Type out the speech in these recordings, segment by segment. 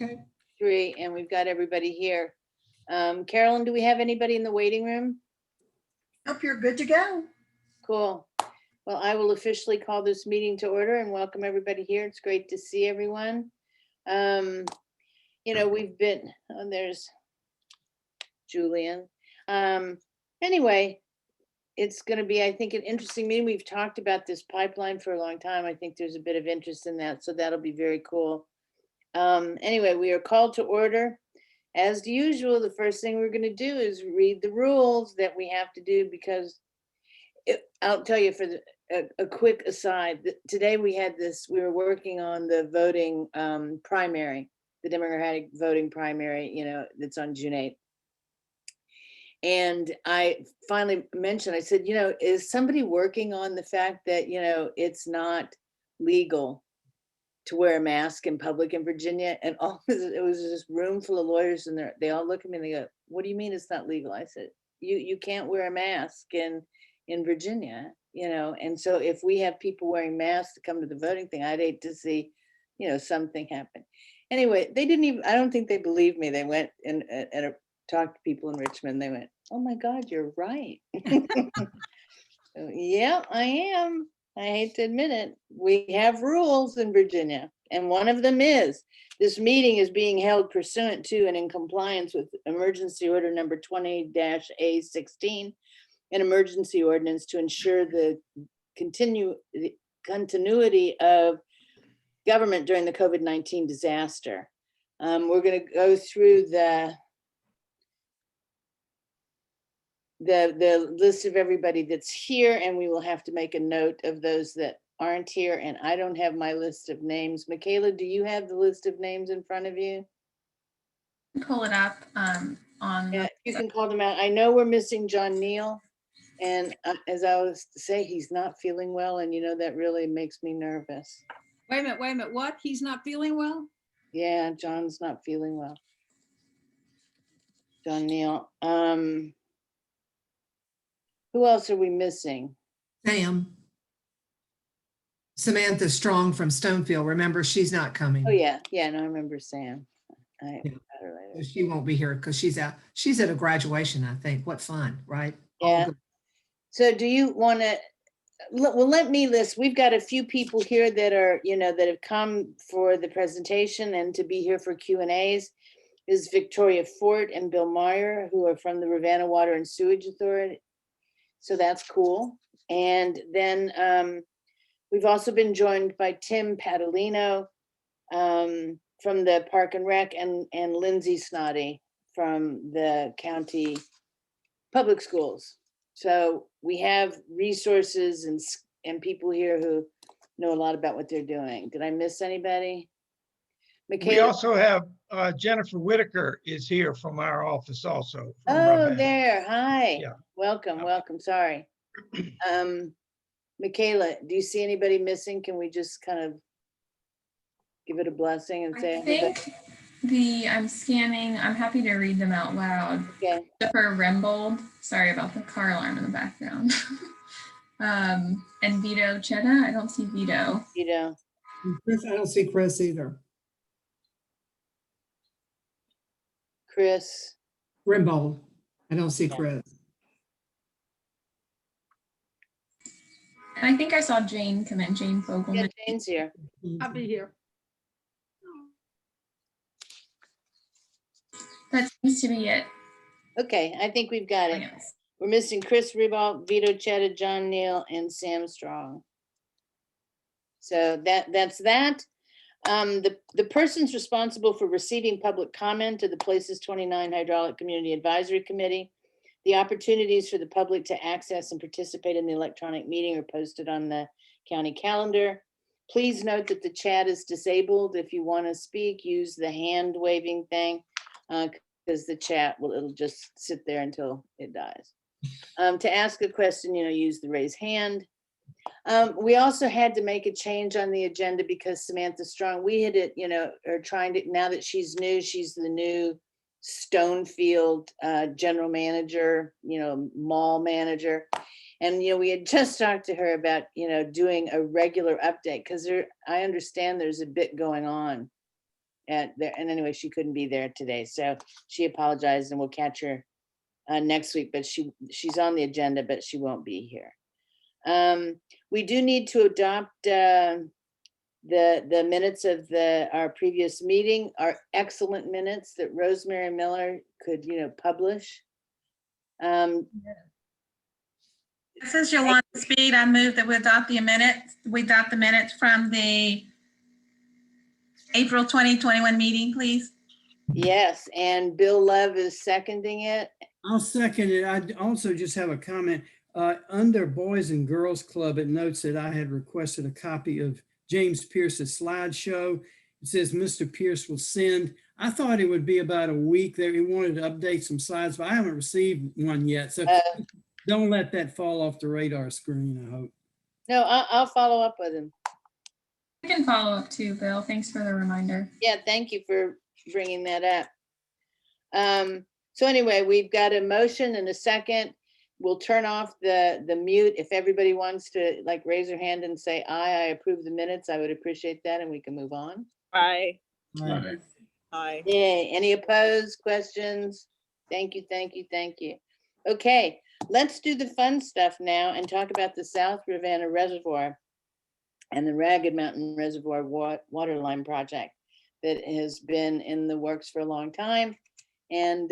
Okay. 3, and we've got everybody here. Carolyn, do we have anybody in the waiting room? Hope you're good to go. Cool. Well, I will officially call this meeting to order and welcome everybody here. It's great to see everyone. We've been, there's Julian. Anyway, it's going to be, I think, an interesting meeting. We've talked about this pipeline for a long time. I think there's a bit of interest in that, so that'll be very cool. Anyway, we are called to order. As usual, the first thing we're going to do is read the rules that we have to do because I'll tell you for a quick aside. Today we were working on the voting primary, the Democratic voting primary, that's on June 8th. And I finally mentioned, I said, is somebody working on the fact that, it's not legal to wear a mask in public in Virginia? And it was this room full of lawyers and they all look at me and they go, what do you mean it's not legal? I said, you can't wear a mask in Virginia, and so if we have people wearing masks to come to the voting thing, I'd hate to see, something happen. Anyway, I don't think they believed me. They went and talked to people in Richmond. They went, oh my God, you're right. Yeah, I am. I hate to admit it. We have rules in Virginia, and one of them is this meeting is being held pursuant to and in compliance with emergency order number 20-A16, an emergency ordinance to ensure the continuity of government during the COVID-19 disaster. We're going to go through the list of everybody that's here, and we will have to make a note of those that aren't here. And I don't have my list of names. Michaela, do you have the list of names in front of you? Pull it up Yeah, you can call them out. I know we're missing John Neal, and as I was to say, he's not feeling well, and that really makes me nervous. Wait a minute. What? He's not feeling well? Yeah, John's not feeling well. John Neal. Who else are we missing? Sam. Samantha Strong from Stonefield. Remember, she's not coming. Oh yeah, no, I remember Sam. I Yeah. got her later. She won't be here because she's out. She's at a graduation, I think. What fun, right? Yeah. So do you want to? Well, let me list. We've got a few people here that are, that have come for the presentation and to be here for Q&As. Is Victoria Fort and Bill Meyer, who are from the Ravenna Water and Sewage Authority. So that's cool. And then we've also been joined by Tim Padalino from the Park and Rec and Lindsay Snoddy from the county public schools. So we have resources and people here who know a lot about what they're doing. Did I miss anybody? We also have Jennifer Whitaker is here from our office also. Oh, there. Hi. Yeah. Welcome. Sorry. Michaela, do you see anybody missing? Can we just kind of give it a blessing and say? I think I'm scanning. I'm happy to read them out loud. Okay. Christopher Rembold. Sorry about the car alarm in the background. And Vito Chetta. I don't see Vito. Vito. Chris, I don't see Chris either. Chris. Rimbold. I don't see Chris. And I think I saw Jane come in. Jane Fogelman. Yeah, Jane's here. I'll be here. That seems to be it. Okay, I think we've got it. We're missing Chris Ribault, Vito Chetta, John Neal, and Sam Strong. So that's that. The persons responsible for receiving public comment to the Places29 Hydraulic Community Advisory Committee. The opportunities for the public to access and participate in the electronic meeting are posted on the county calendar. Please note that the chat is disabled. If you want to speak, use the hand waving thing because the chat it'll just sit there until it dies. To ask a question, use the raise hand. We also had to make a change on the agenda because Samantha Strong, we had it, are trying to, now that she's new, she's the new Stonefield general manager, mall manager. And, we had just talked to her about, doing a regular update because I understand there's a bit going on at there. And anyway, she couldn't be there today, so she apologized, and we'll catch her next week, but she's on the agenda, but she won't be here. We do need to adopt the minutes of our previous meeting, our excellent minutes that Rosemary Miller could, publish. This is Yolanda Speed. I move that we adopt the minutes from the April 2021 meeting, please. Yes, and Bill Love is seconding it. I'll second it. I also just have a comment. Under Boys and Girls Club, it notes that I had requested a copy of James Pierce's slideshow. It says Mr. Pierce will send. I thought it would be about a week there. He wanted to update some slides, but I haven't received one yet. So don't let that fall off the radar screen, I hope. No, I'll follow up with him. I can follow up too, Bill. Thanks for the reminder. Yeah, thank you for bringing that up. So anyway, we've got a motion and a second. We'll turn off the mute. If everybody wants to raise their hand and say, aye, I approve the minutes, I would appreciate that, and we can move on. Aye. Aye. Aye. Yay. Any opposed, questions? Thank you, thank you, thank you. Okay, let's do the fun stuff now and talk about the South Ravenna Reservoir and the Ragged Mountain Reservoir water line project that has been in the works for a long time. And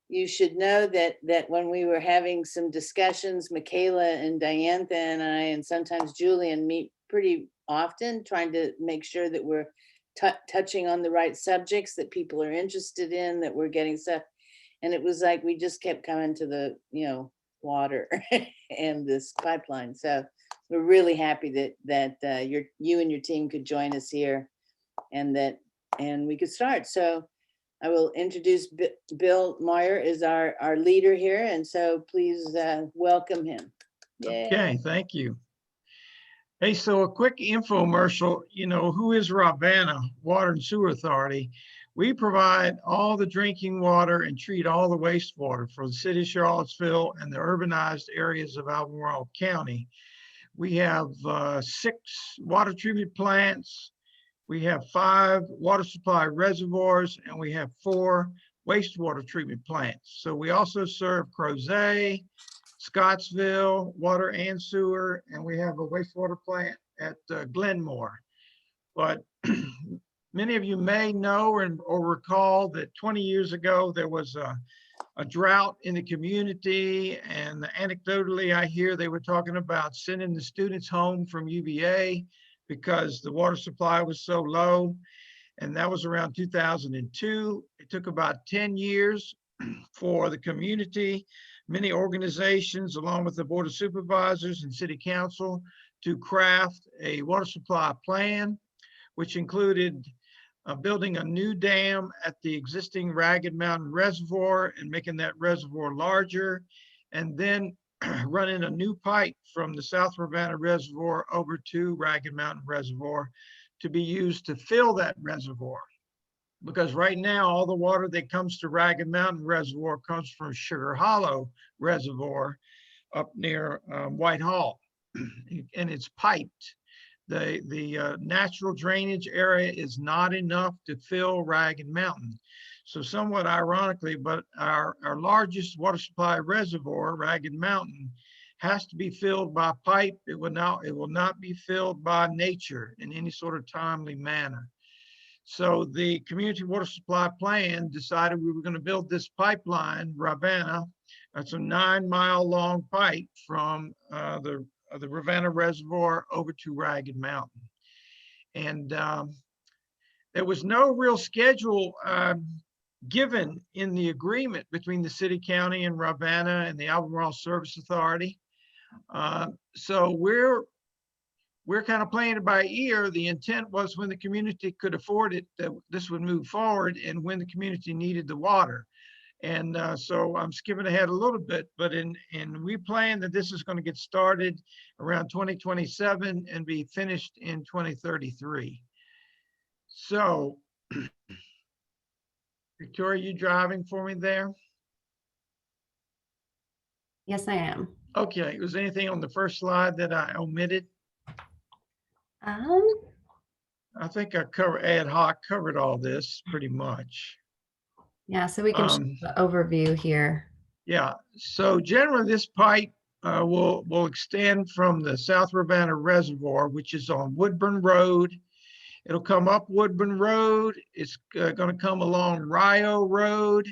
you should know that when we were having some discussions, Michaela and Diantha and I, and sometimes Julian, meet pretty often, trying to make sure that we're touching on the right subjects that people are interested in, that we're getting stuff. And it was like we just kept coming to the water and this pipeline. So we're really happy that you and your team could join us here, and we could start. So I will introduce Bill Meyer is our leader here, and so please welcome him. Yay. Okay, thank you. Hey, so a quick infomercial. Who is Ravenna Water and Sewer Authority? We provide all the drinking water and treat all the wastewater for the city of Charlottesville and the urbanized areas of Albemarle County. We have 6 water treatment plants. We have 5 water supply reservoirs, and we have 4 wastewater treatment plants. So we also serve Crozet, Scottsville, water and sewer, and we have a wastewater plant at Glenmore. But many of you may know or recall that 20 years ago, there was a drought in the community, and anecdotally, I hear they were talking about sending the students home from UVA because the water supply was so low, and that was around 2002. It took about 10 years for the community, many organizations, along with the Board of Supervisors and City Council, to craft a water supply plan, which included building a new dam at the existing Ragged Mountain Reservoir and making that reservoir larger, and then running a new pipe from the South Ravenna Reservoir over to Ragged Mountain Reservoir to be used to fill that reservoir. Because right now, all the water that comes to Ragged Mountain Reservoir comes from Sugar Hollow Reservoir up near Whitehall, and it's piped. The natural drainage area is not enough to fill Ragged Mountain. So somewhat ironically, but our largest water supply reservoir, Ragged Mountain, has to be filled by pipe. It will not be filled by nature in any sort of timely manner. So the community water supply plan decided we were going to build this pipeline, Ravenna. That's a 9-mile long pipe from the Ravenna Reservoir over to Ragged Mountain. And there was no real schedule given in the agreement between the city, county, and Ravenna and the Albemarle Service Authority. So we're kind of playing it by ear. The intent was when the community could afford it, that this would move forward, and when the community needed the water. And so I'm skipping ahead a little bit, but we plan that this is going to get started around 2027 and be finished in 2033. So, Victoria, you driving for me there? Yes, I am. Okay, was anything on the first slide that I omitted? I think I ad hoc covered all this pretty much. Yeah, so we can show Um, the overview here. Yeah, so generally this pipe will extend from the South Ravenna Reservoir, which is on Woodburn Road. It'll come up Woodburn Road. It's going to come along Rio Road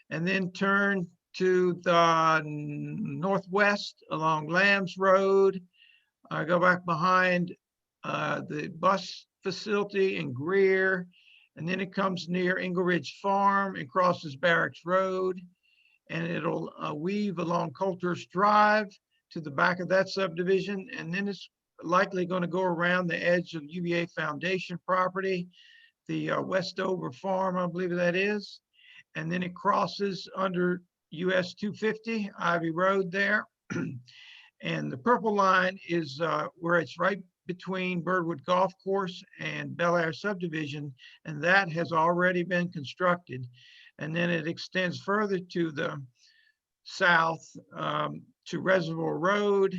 and then turn to the northwest along Lambs Road. Go back behind the bus facility in Greer, and then it comes near Ingle Ridge Farm and crosses Barracks Road, and it'll weave along Coulter's Drive to the back of that subdivision, and then it's likely going to go around the edge of UVA Foundation property, the Westover Farm, I believe that is, and then it crosses under US 250 Ivy Road there. And the purple line is where it's right between Birdwood Golf Course and Bel Air subdivision, and that has already been constructed. And then it extends further to the south to Reservoir Road,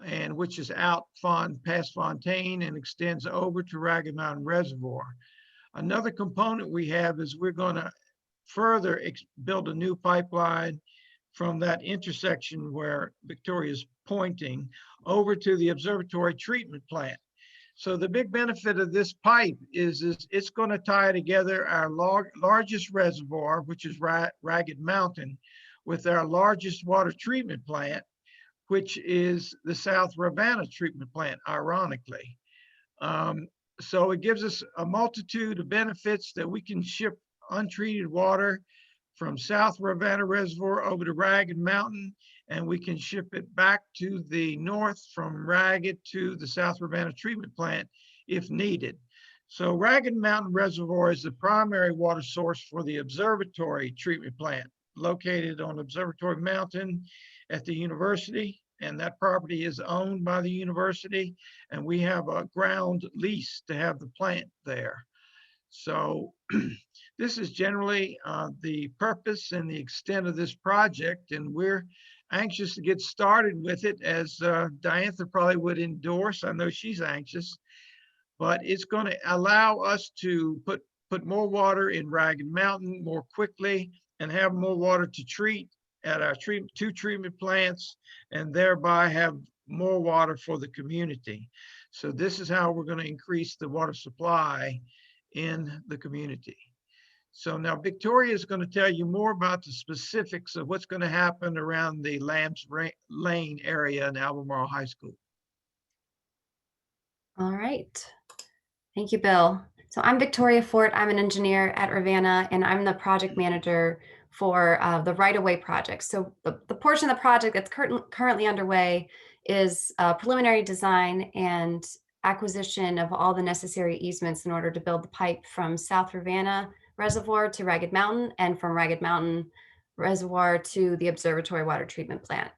and which is out past Fontaine and extends over to Ragged Mountain Reservoir. Another component we have is we're going to further build a new pipeline from that intersection where Victoria's pointing over to the observatory treatment plant. So the big benefit of this pipe is it's going to tie together our largest reservoir, which is Ragged Mountain, with our largest water treatment plant, which is the South Ravenna treatment plant, ironically. So it gives us a multitude of benefits that we can ship untreated water from South Ravenna Reservoir over to Ragged Mountain, and we can ship it back to the north from Ragged to the South Ravenna treatment plant if needed. So Ragged Mountain Reservoir is the primary water source for the observatory treatment plant located on Observatory Mountain at the university, and that property is owned by the university, and we have a ground lease to have the plant there. So this is generally the purpose and the extent of this project, and we're anxious to get started with it, as Diantha probably would endorse. I know she's anxious, but it's going to allow us to put more water in Ragged Mountain more quickly and have more water to treat at our two treatment plants, and thereby have more water for the community. So this is how we're going to increase the water supply in the community. So now Victoria is going to tell you more about the specifics of what's going to happen around the Lambs Lane area in Albemarle High School. All right. Thank you, Bill. So I'm Victoria Fort. I'm an engineer at Ravenna, and I'm the project manager for the right-of-way project. So the portion of the project that's currently underway is preliminary design and acquisition of all the necessary easements in order to build the pipe from South Ravenna Reservoir to Ragged Mountain, and from Ragged Mountain Reservoir to the Observatory Water Treatment Plant.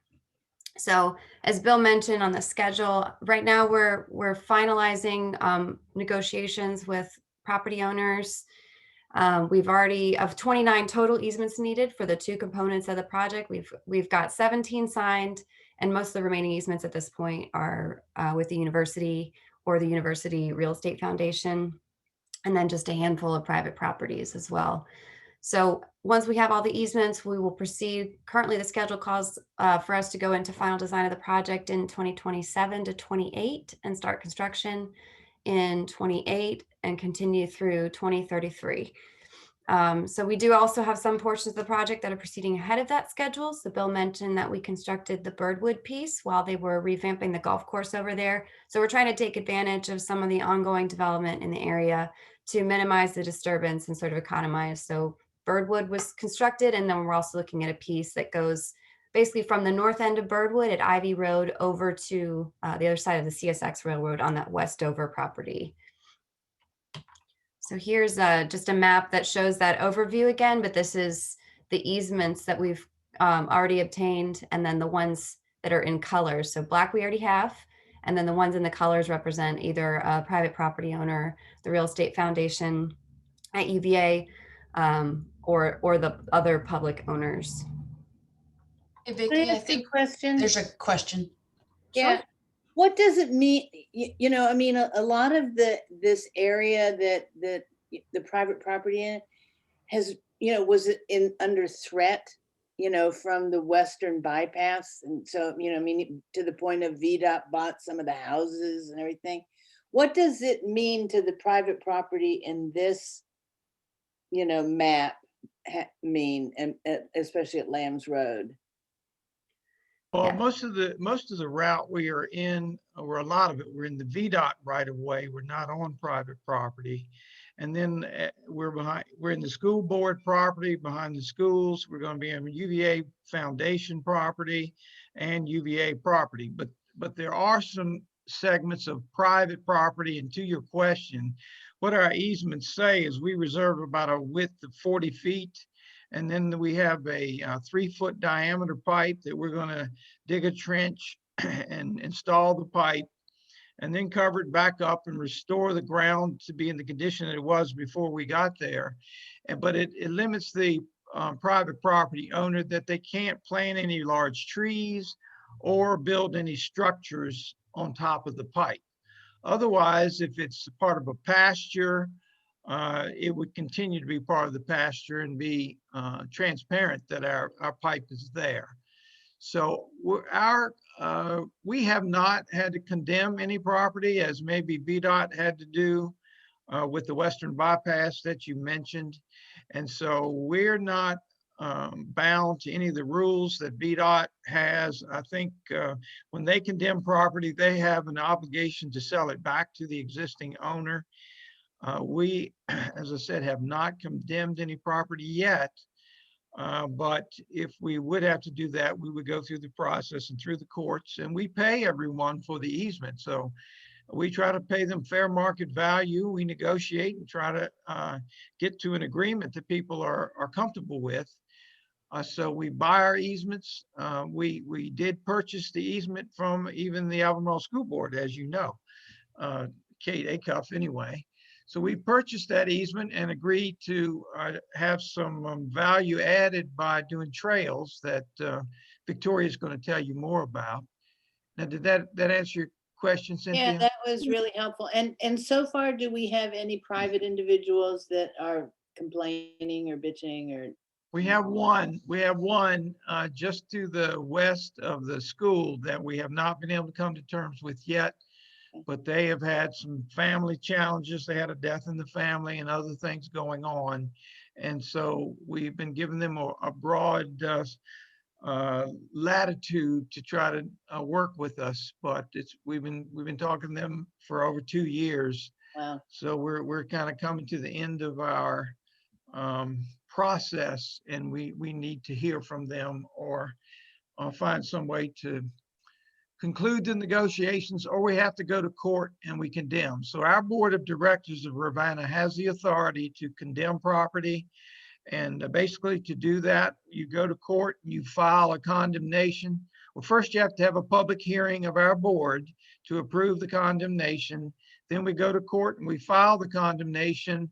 So as Bill mentioned on the schedule, right now we're finalizing negotiations with property owners. We've already, of 29 total easements needed for the two components of the project, we've got 17 signed, and most of the remaining easements at this point are with the university or the University Real Estate Foundation, and then just a handful of private properties as well. So once we have all the easements, we will proceed. Currently, the schedule calls for us to go into final design of the project in 2027 to 28 and start construction in 28 and continue through 2033. So we do also have some portions of the project that are proceeding ahead of that schedule. So Bill mentioned that we constructed the Birdwood piece while they were revamping the golf course over there. So we're trying to take advantage of some of the ongoing development in the area to minimize the disturbance and sort of economize. So Birdwood was constructed, and then we're also looking at a piece that goes basically from the north end of Birdwood at Ivy Road over to the other side of the CSX Railroad on that Westover property. So here's just a map that shows that overview again, but this is the easements that we've already obtained, and then the ones that are in colors. So black we already have, and then the ones in the colors represent either a private property owner, the Real Estate Foundation at UVA, or the other public owners. Hey, Can I Vicky, I ask a think question? there's a question. Yeah. what does it mean? You know, I mean, a lot of this area that the private property in has, you know, was it under threat, you know, from the Western bypass? And so, you know, I mean, to the point of VDOT bought some of the houses and everything. What does it mean to the private property in this, you know, map mean, and especially at Lambs Road? Well, Yeah. most of the route we are in, or a lot of it, we're in the VDOT right of way. We're not on private property. And then we're in the school board property behind the schools. We're going to be on UVA Foundation property and UVA property. But there are some segments of private property. And to your question, what our easements say is we reserve about a width of 40 feet. And then we have a 3-foot diameter pipe that we're going to dig a trench and install the pipe, and then cover it back up and restore the ground to be in the condition that it was before we got there. But it limits the private property owner that they can't plant any large trees or build any structures on top of the pipe. Otherwise, if it's part of a pasture, it would continue to be part of the pasture and be transparent that our pipe is there. So we have not had to condemn any property, as maybe VDOT had to do with the Western bypass that you mentioned. And so we're not bound to any of the rules that VDOT has. I think when they condemn property, they have an obligation to sell it back to the existing owner. We, as I said, have not condemned any property yet. But if we would have to do that, we would go through the process and through the courts, and we pay everyone for the easement. So we try to pay them fair market value. We negotiate and try to get to an agreement that people are comfortable with. So we buy our easements. We did purchase the easement from even the Albemarle School Board, as you know, Kate Acuff anyway. So we purchased that easement and agreed to have some value added by doing trails that Victoria is going to tell you more about. Now, did that answer your question, Cynthia? Yeah, that was really helpful. And so far, do we have any private individuals that are complaining or bitching or? We have one just to the west of the school that we have not been able to come to terms with yet. But they have had some family challenges. They had a death in the family and other things going on. And so we've been giving them a broad latitude to try to work with us. But we've been talking to them for over 2 years. Wow. So we're kind of coming to the end of our process, and we need to hear from them or find some way to conclude the negotiations, or we have to go to court and we condemn. So our board of directors of Ravenna has the authority to condemn property. And basically to do that, you go to court and you file a condemnation. Well, first you have to have a public hearing of our board to approve the condemnation. Then we go to court and we file the condemnation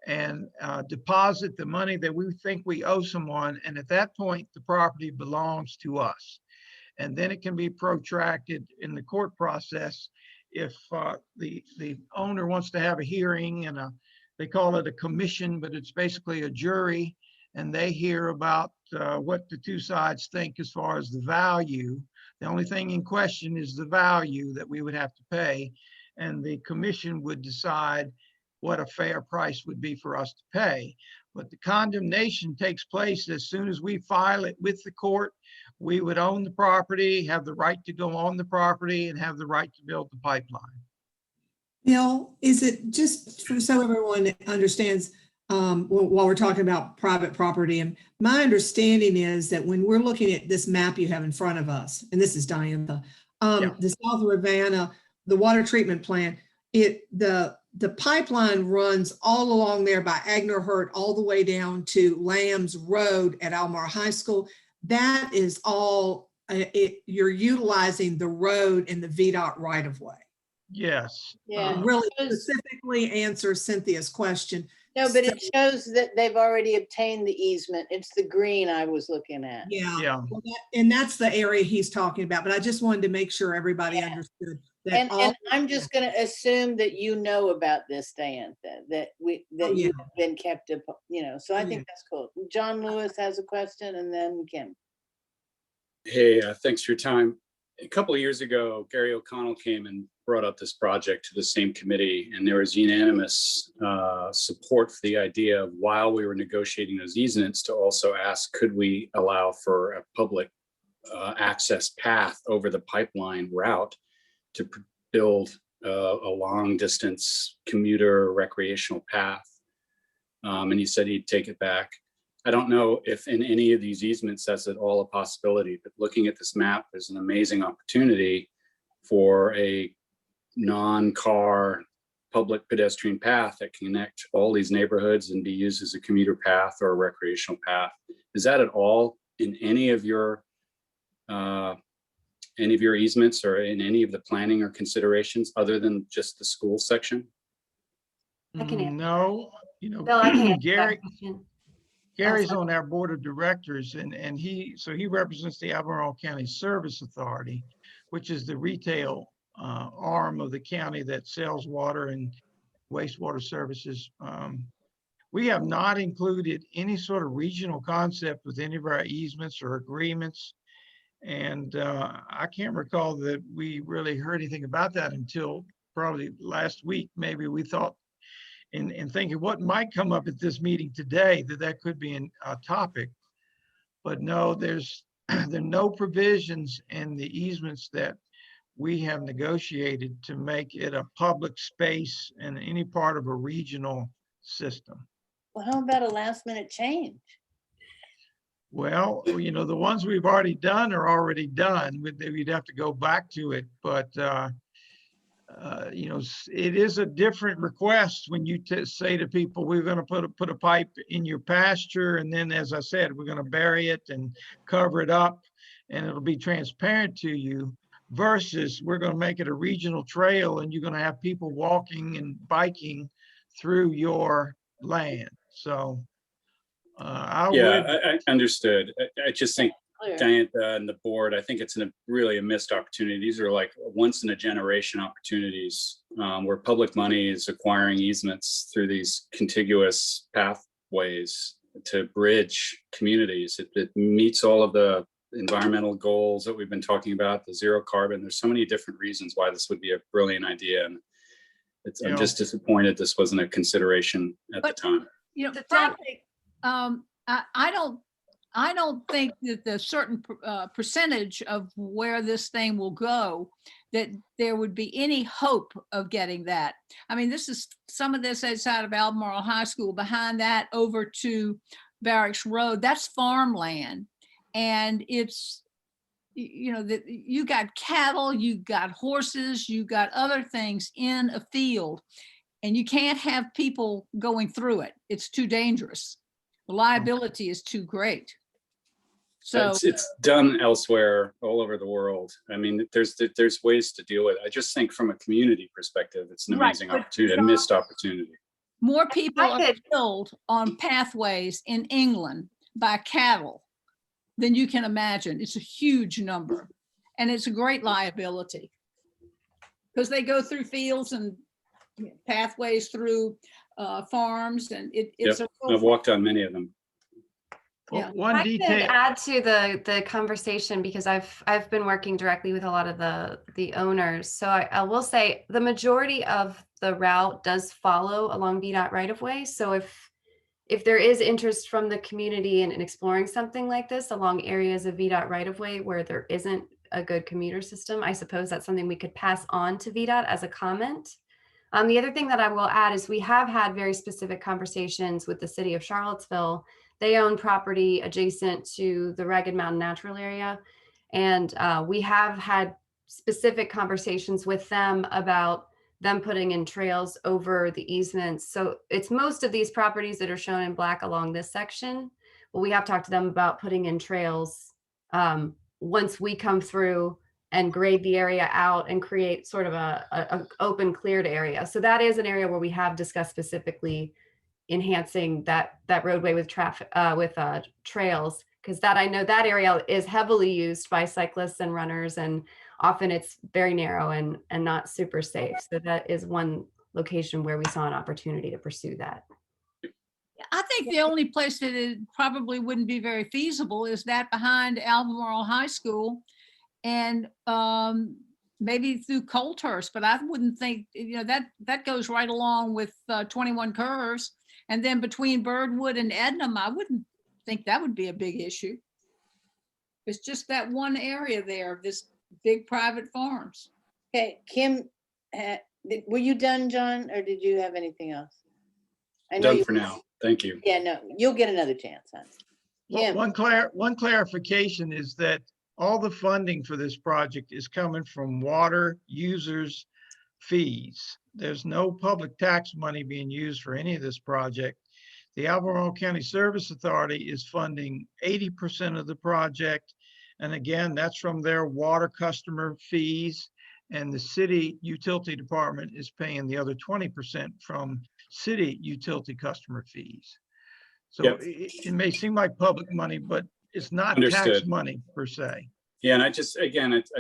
and deposit the money that we think we owe someone. And at that point, the property belongs to us. And then it can be protracted in the court process if the owner wants to have a hearing, and they call it a commission, but it's basically a jury, and they hear about what the two sides think as far as the value. The only thing in question is the value that we would have to pay, and the commission would decide what a fair price would be for us to pay. But the condemnation takes place as soon as we file it with the court. We would own the property, have the right to go on the property, and have the right to build the pipeline. Bill, is it just so everyone understands, while we're talking about private property, and my understanding is that when we're looking at this map you have in front of us, and this is Diantha, the South Ravenna, the water treatment plant, the pipeline runs all along there by Agner-Hurt all the way down to Lambs Road at Albemarle High School. That is all, you're utilizing the road in the VDOT right of way. Yes. Yeah. Really specifically answer Cynthia's question. No, but it shows that they've already obtained the easement. It's the green I was looking at. Yeah. Yeah. Well, and that's the area he's talking about, but I just wanted to make sure everybody understood that And all- I'm just gonna assume that you know about this, Diane, that Oh, you yeah. have been kept up, so I Oh, think yeah. that's cool. John Lewis has a question and then Kim. Hey, thanks for your time. A couple of years ago, Gary O'Connell came and brought up this project to the same committee, and there was unanimous support for the idea of, while we were negotiating those easements, to also ask, could we allow for a public access path over the pipeline route to build a long distance commuter recreational path. And he said he'd take it back. I don't know if in any of these easements that's at all a possibility, but looking at this map, there's an amazing opportunity for a non-car public pedestrian path that can connect all these neighborhoods and be used as a commuter path or a recreational path. Is that at all in any of your easements or in any of the planning or considerations other than just the school section? I can answer. No, Bill, I can answer that Gary, question. Gary's sorry. on our board of directors, and he represents the Albemarle County Service Authority, which is the retail arm of the county that sells water and wastewater services. We have not included any sort of regional concept with any of our easements or agreements. And I can't recall that we really heard anything about that until probably last week. Maybe we thought in thinking what might come up at this meeting today, that could be a topic. But no, there are no provisions in the easements that we have negotiated to make it a public space in any part of a regional system. Well, how about a last minute change? Well, the ones we've already done are already done. We'd have to go back to it, but it is a different request when you say to people, we're going to put a pipe in your pasture, and then, as I said, we're going to bury it and cover it up, and it'll be transparent to you, versus we're going to make it a regional trail, and you're going to have people walking and biking through your land. So I understood. I just think Clear. Diane and the board, I think it's really a missed opportunity. These are like once in a generation opportunities where public money is acquiring easements through these contiguous pathways to bridge communities. It meets all of the environmental goals that we've been talking about, the zero carbon. There's so many different reasons why this would be a brilliant idea. And I'm just disappointed this wasn't a consideration at the time. Frankly, I don't think that the certain percentage of where this thing will go, that there would be any hope of getting that. I mean, some of this outside of Albemarle High School, behind that over to Barracks Road, that's farmland. And it's, you got cattle, you got horses, you got other things in a field, and you can't have people going through it. It's too dangerous. The liability is too great. So it's done elsewhere all over the world. I mean, there's ways to deal with it. I just think from a community perspective, it's an amazing opportunity, a missed opportunity. more people are killed on pathways in England by cattle than you can imagine. It's a huge number, and it's a great liability because they go through fields and pathways through farms, and I've walked on many of them. Well, one I detail. could add to the conversation because I've been working directly with a lot of the owners. So I will say the majority of the route does follow along VDOT right of way. So if there is interest from the community in exploring something like this along areas of VDOT right of way where there isn't a good commuter system, I suppose that's something we could pass on to VDOT as a comment. The other thing that I will add is we have had very specific conversations with the city of Charlottesville. They own property adjacent to the Ragged Mountain Natural Area. And we have had specific conversations with them about them putting in trails over the easements. So it's most of these properties that are shown in black along this section. But we have talked to them about putting in trails once we come through and grade the area out and create sort of a open cleared area. So that is an area where we have discussed specifically enhancing that roadway with traffic with trails, because that I know that area is heavily used by cyclists and runners and often it's very narrow and not super safe. So that is one location where we saw an opportunity to pursue that. I think the only place that it probably wouldn't be very feasible is that behind Albemarle High School and maybe through Colthurst, but I wouldn't think, that goes right along with 21 Curves. And then between Birdwood and Ednam, I wouldn't think that would be a big issue. It's just that one area there of this big private farms. Okay, Kim, were you done, John, or did you have anything else? I know Done you for now. Thank you. Yeah, no, you'll get another chance, huh? Well, Kim, one clarification is that all the funding for this project is coming from water users' fees. There's no public tax money being used for any of this project. The Albemarle County Service Authority is funding 80% of the project. And again, that's from their water customer fees. And the city utility department is paying the other 20% from city utility customer fees. So Yep. it may seem like public money, but it's not tax Understood. money per se. Yeah, and I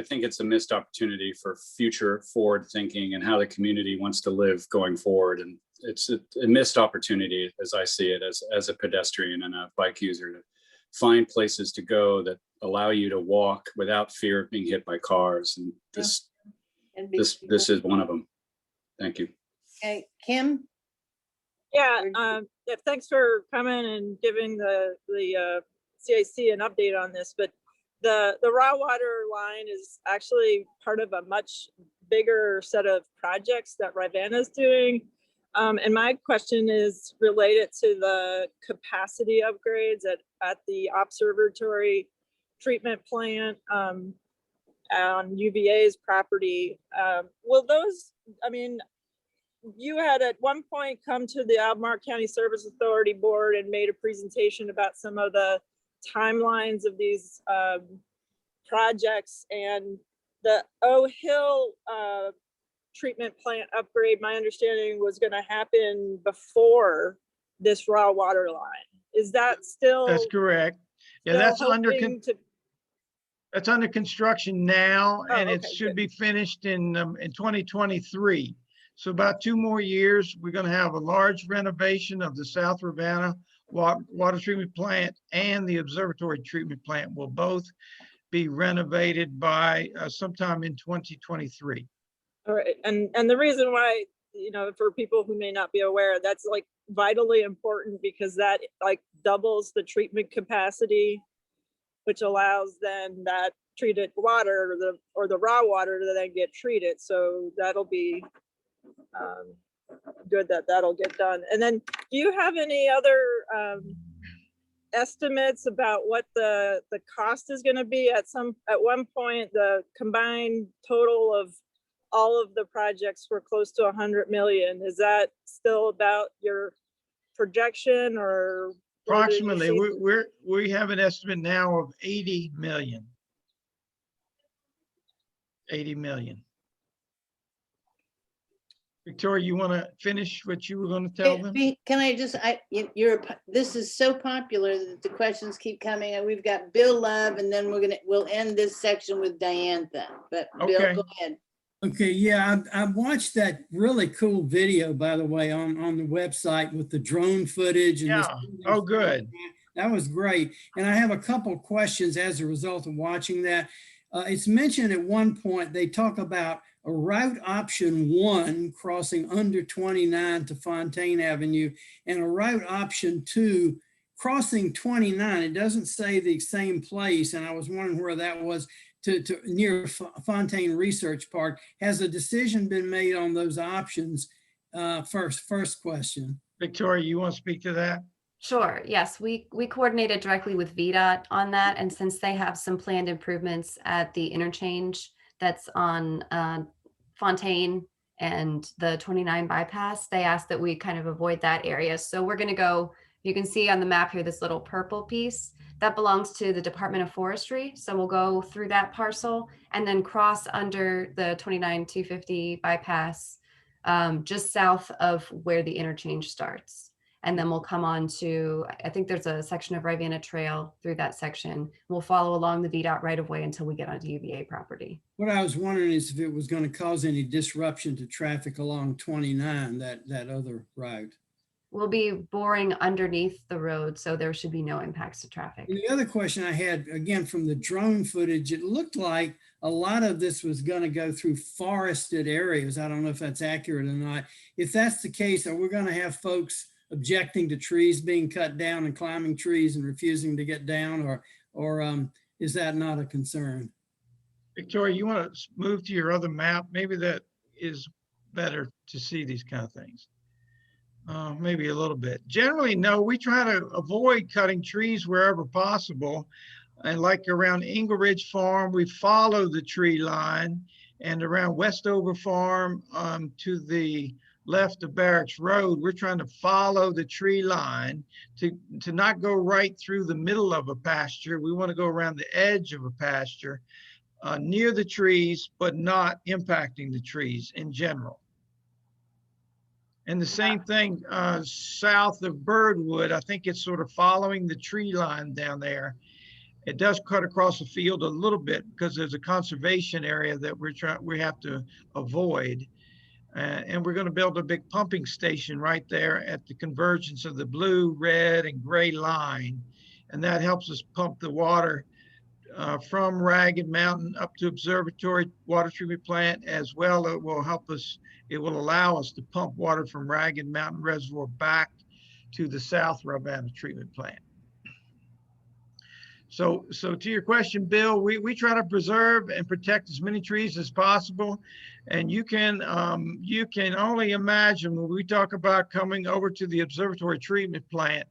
think it's a missed opportunity for future forward thinking and how the community wants to live going forward. And it's a missed opportunity as I see it as a pedestrian and a bike user to find places to go that allow you to walk without fear of being hit by cars. And this is one of them. Thank you. Okay, Kim? Yeah, thanks for coming and giving the CIC an update on this, but the raw water line is actually part of a much bigger set of projects that Rivanna is doing. And my question is related to the capacity upgrades at the observatory treatment plant on UVA's property. Will those, you had at one point come to the Albemarle County Service Authority Board and made a presentation about some of the timelines of these projects, and the O Hill treatment plant upgrade, my understanding was going to happen before this raw water line. Is that still? That's correct. Yeah, that's under construction now, and it okay, should good. be finished in 2023. So about 2 more years, we're going to have a large renovation of the South Ravenna water treatment plant, and the observatory treatment plant will both be renovated by sometime in 2023. All right, and the reason why, for people who may not be aware, that's like vitally important because that like doubles the treatment capacity, which allows then that treated water or the raw water to then get treated. So that'll be good that'll get done. And then do you have any other estimates about what the cost is going to be at one point? The combined total of all of the projects were close to 100 million. Is that still about your projection, or approximately? We have an estimate now of 80 million. 80 million. Victoria, you want to finish what you were going to tell them? Can I just, this is so popular that the questions keep coming, and we've got Bill Love, and then we'll end this section with Diantha, but Bill, Okay. go ahead. Okay, yeah, I watched that really cool video, by the way, on the website with the drone footage. And Yeah. Oh, good. That was great. And I have a couple questions as a result of watching that. It's mentioned at one point, they talk about a route option 1 crossing under 29 to Fontaine Avenue, and a route option 2 crossing 29. It doesn't say the same place, and I was wondering where that was, to near Fontaine Research Park. Has a decision been made on those options? First question. Victoria, you want to speak to that? Sure. Yes, we coordinated directly with VDOT on that. And since they have some planned improvements at the interchange that's on Fontaine and the 29 bypass, they asked that we kind of avoid that area. So we're going to go, you can see on the map here, this little purple piece that belongs to the Department of Forestry. So we'll go through that parcel and then cross under the 29-250 bypass just south of where the interchange starts. And then we'll come on to, I think there's a section of Rivanna Trail through that section. We'll follow along the VDOT right of way until we get onto UVA property. What I was wondering is if it was going to cause any disruption to traffic along 29, that other route. We'll be boring underneath the road, so there should be no impacts to traffic. And the other question I had, again, from the drone footage, it looked like a lot of this was going to go through forested areas. I don't know if that's accurate or not. If that's the case, are we going to have folks objecting to trees being cut down and climbing trees and refusing to get down, or is that not a concern? Victoria, you want to move to your other map? Maybe that is better to see these kind of things. Maybe a little bit. Generally, no, we try to avoid cutting trees wherever possible. And like around Eagle Ridge Farm, we follow the tree line, and around Westover Farm to the left of Barracks Road, we're trying to follow the tree line to not go right through the middle of a pasture. We want to go around the edge of a pasture near the trees, but not impacting the trees in general. And the same thing south of Birdwood, I think it's sort of following the tree line down there. It does cut across the field a little bit because there's a conservation area that we have to avoid. And we're going to build a big pumping station right there at the convergence of the blue, red, and gray line. And that helps us pump the water from Ragged Mountain up to Observatory Water Treatment Plant as well. It will help us, it will allow us to pump water from Ragged Mountain Reservoir back to the South Ravenna Treatment Plant. So to your question, Bill, we try to preserve and protect as many trees as possible. And you can only imagine when we talk about coming over to the Observatory Treatment Plant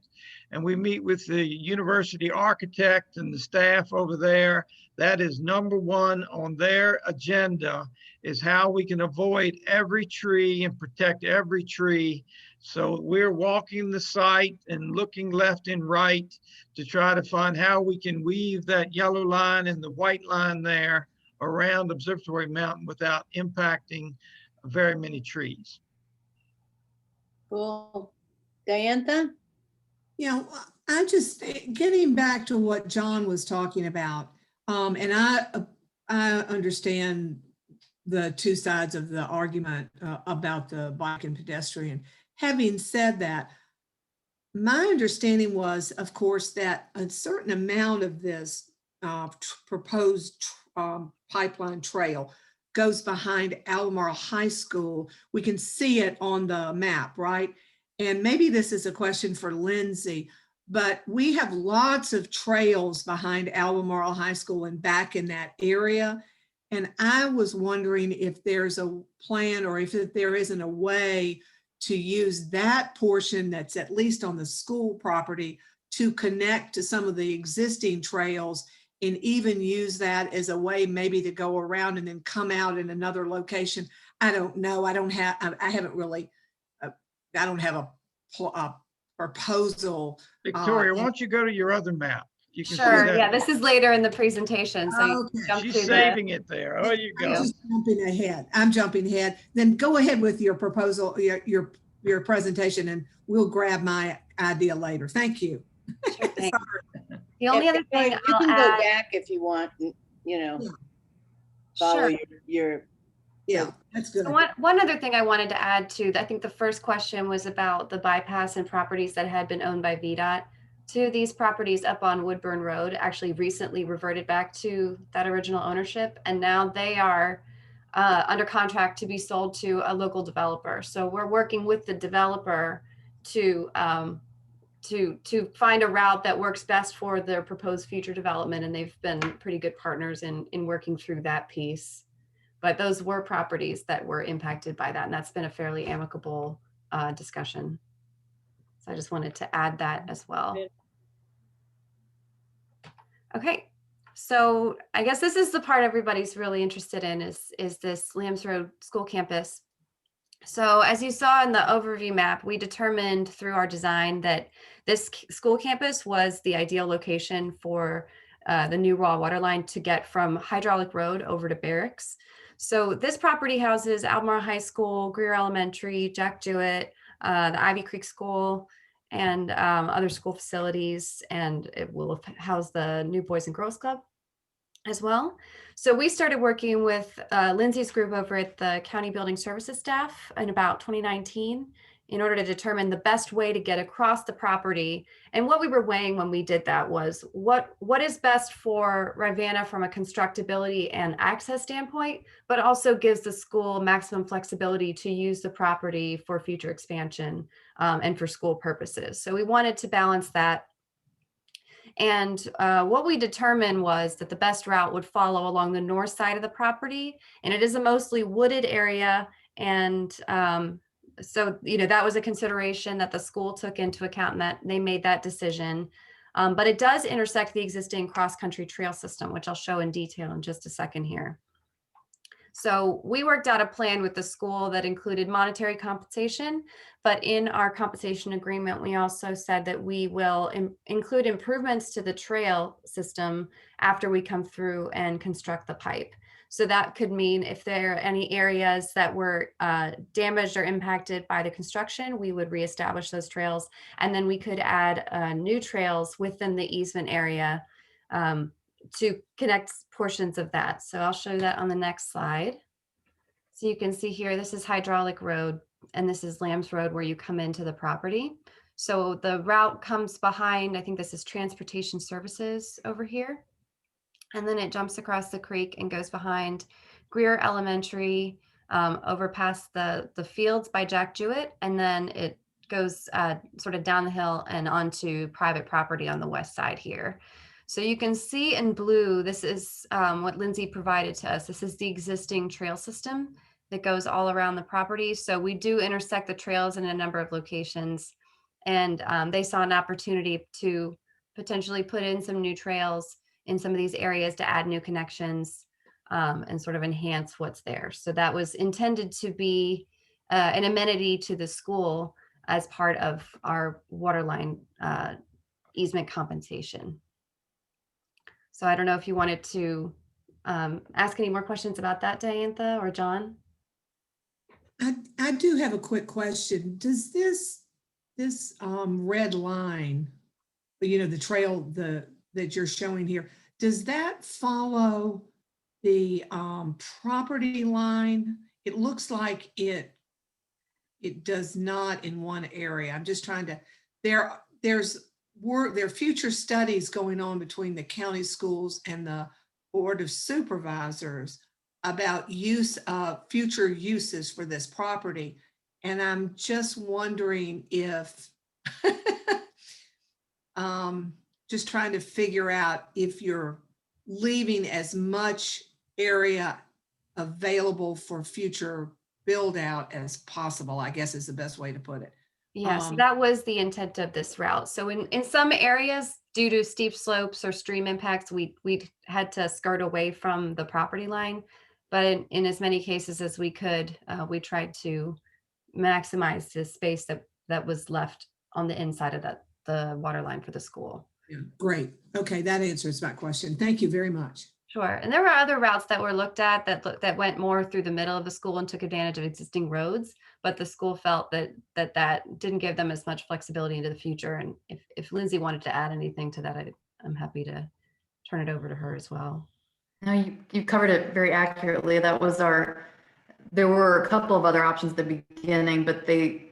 and we meet with the university architect and the staff over there, that is number one on their agenda, is how we can avoid every tree and protect every tree. So we're walking the site and looking left and right to try to find how we can weave that yellow line and the white line there around Observatory Mountain without impacting very many trees. Cool. Diantha? You know, I just, getting back to what John was talking about, and I understand the two sides of the argument about the bike and pedestrian. Having said that, my understanding was, of course, that a certain amount of this proposed pipeline trail goes behind Albemarle High School. We can see it on the map, right? And maybe this is a question for Lindsay, but we have lots of trails behind Albemarle High School and back in that area. And I was wondering if there's a plan or if there isn't a way to use that portion that's at least on the school property to connect to some of the existing trails and even use that as a way maybe to go around and then come out in another location. I don't know. I don't have a proposal. Victoria, why don't you go to your other map? You can Sure, see that. yeah, this is later in the presentation, so you can jump She's to saving it there. Oh, you go. I'm just jumping ahead. I'm jumping ahead. Then go ahead with your proposal, your presentation, and we'll grab my idea later. Thank you. Sure thing. The only other thing you I'll can go add, back if you want, you know, follow sure. your Yeah, that's good. So one other thing I wanted to add to, I think the first question was about the bypass and properties that had been owned by VDOT. Two of these properties up on Woodburn Road actually recently reverted back to that original ownership, and now they are under contract to be sold to a local developer. So we're working with the developer to find a route that works best for their proposed future development, and they've been pretty good partners in working through that piece. But those were properties that were impacted by that, and that's been a fairly amicable discussion. So I just wanted to add that as well. Okay, so I guess this is the part everybody's really interested in is this Lambs Road School Campus. So as you saw in the overview map, we determined through our design that this school campus was the ideal location for the new raw water line to get from Hydraulic Road over to Barracks. So this property houses Albemarle High School, Greer Elementary, Jack Jewett, the Ivy Creek School, and other school facilities, and it will house the new Boys and Girls Club as well. So we started working with Lindsay's group over at the County Building Services staff in about 2019 in order to determine the best way to get across the property. And what we were weighing when we did that was what is best for Rivanna from a constructability and access standpoint, but also gives the school maximum flexibility to use the property for future expansion and for school purposes. So we wanted to balance that. And what we determined was that the best route would follow along the north side of the property, and it is a mostly wooded area. And so, that was a consideration that the school took into account, and that they made that decision. But it does intersect the existing cross-country trail system, which I'll show in detail in just a second here. So we worked out a plan with the school that included monetary compensation, but in our compensation agreement, we also said that we will include improvements to the trail system after we come through and construct the pipe. So that could mean if there are any areas that were damaged or impacted by the construction, we would reestablish those trails. And then we could add new trails within the easement area to connect portions of that. So I'll show you that on the next slide. So you can see here, this is Hydraulic Road, and this is Lambs Road where you come into the property. So the route comes behind, I think this is Transportation Services over here. And then it jumps across the creek and goes behind Greer Elementary, over past the fields by Jack Jewett, and then it goes sort of down the hill and onto private property on the west side here. So you can see in blue, this is what Lindsay provided to us. This is the existing trail system that goes all around the property. So we do intersect the trails in a number of locations, and they saw an opportunity to potentially put in some new trails in some of these areas to add new connections and sort of enhance what's there. So that was intended to be an amenity to the school as part of our waterline easement compensation. So I don't know if you wanted to ask any more questions about that, Diantha or John? I do have a quick question. Does this red line, the trail that you're showing here, does that follow the property line? It looks like it does not in one area. I'm just trying to, there are future studies going on between the county schools and the Board of Supervisors about future uses for this property. And I'm just wondering if, just trying to figure out if you're leaving as much area available for future build out as possible, I guess is the best way to put it. Yes, that was the intent of this route. So in some areas, due to steep slopes or stream impacts, we had to skirt away from the property line. But in as many cases as we could, we tried to maximize the space that was left on the inside of the water line for the school. Yeah, great. Okay, that answers my question. Thank you very much. Sure. And there were other routes that were looked at that went more through the middle of the school and took advantage of existing roads, but the school felt that didn't give them as much flexibility into the future. And if Lindsay wanted to add anything to that, I'm happy to turn it over to her as well. No, you covered it very accurately. There were a couple of other options at the beginning, but they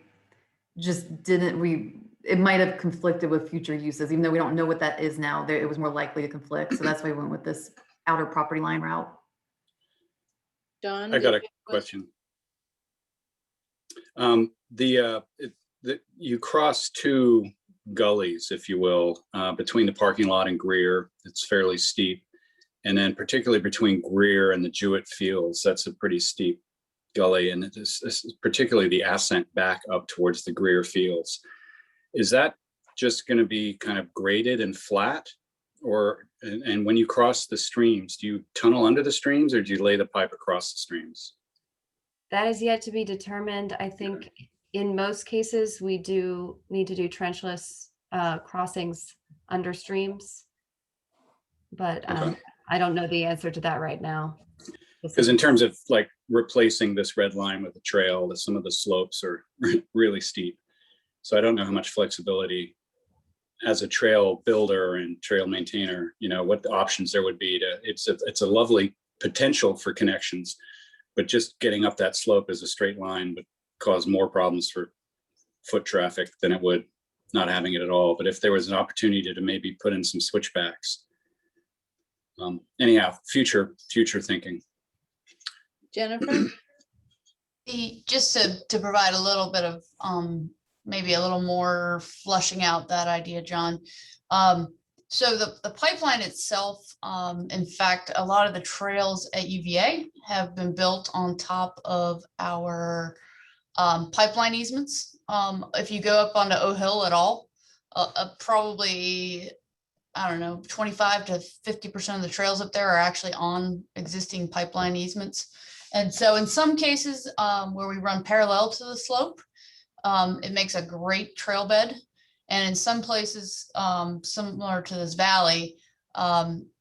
just didn't, it might have conflicted with future uses, even though we don't know what that is now. It was more likely to conflict. So that's why we went with this outer property line route. Don? I got a question. You cross two gullies, if you will, between the parking lot and Greer. It's fairly steep. And then particularly between Greer and the Jewett Fields, that's a pretty steep gully. And this is particularly the ascent back up towards the Greer Fields. Is that just going to be kind of graded and flat? And when you cross the streams, do you tunnel under the streams or do you lay the pipe across the streams? That is yet to be determined. I think in most cases, we do need to do trenchless crossings under streams, but Okay. I don't know the answer to that right now. Because in terms of like replacing this red line with a trail, some of the slopes are really steep. So I don't know how much flexibility as a trail builder and trail maintainer, what the options there would be it's a lovely potential for connections, but just getting up that slope as a straight line would cause more problems for foot traffic than it would not having it at all. But if there was an opportunity to maybe put in some switchbacks, anyhow, future thinking. Jennifer? Just to provide a little bit of maybe a little more flushing out that idea, John. So the pipeline itself, in fact, a lot of the trails at UVA have been built on top of our pipeline easements. If you go up onto O Hill at all, probably, I don't know, 25 to 50% of the trails up there are actually on existing pipeline easements. And so in some cases where we run parallel to the slope, it makes a great trail bed. And in some places similar to this valley,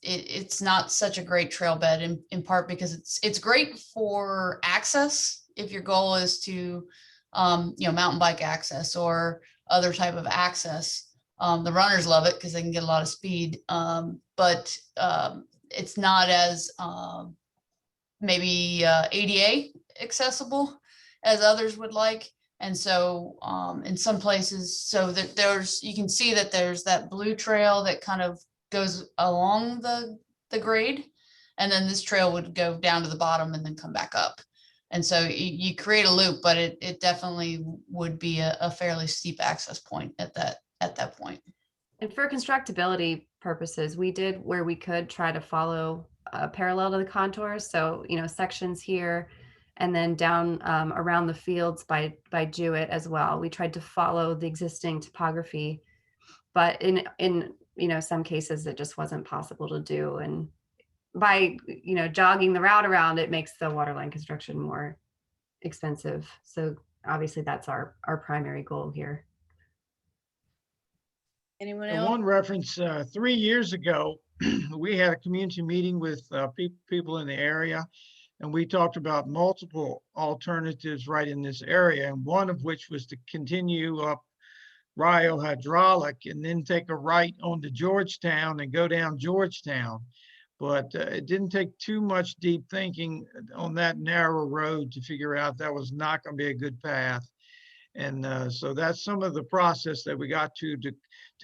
it's not such a great trail bed in part because it's great for access if your goal is to mountain bike access or other type of access. The runners love it because they can get a lot of speed, but it's not as maybe ADA accessible as others would like. And so in some places, so that you can see that there's that blue trail that kind of goes along the grade. And then this trail would go down to the bottom and then come back up. And so you create a loop, but it definitely would be a fairly steep access point at that point. And for constructability purposes, we did where we could try to follow parallel to the contours. So, sections here and then down around the fields by Jewett as well. We tried to follow the existing topography, but in some cases it just wasn't possible to do. And by, jogging the route around, it makes the waterline construction more expensive. So obviously that's our primary goal here. Anyone And else? one reference, 3 years ago, we had a community meeting with people in the area, and we talked about multiple alternatives right in this area, and one of which was to continue up Rio Hydraulic and then take a right onto Georgetown and go down Georgetown. But it didn't take too much deep thinking on that narrow road to figure out that was not going to be a good path. And so that's some of the process that we got to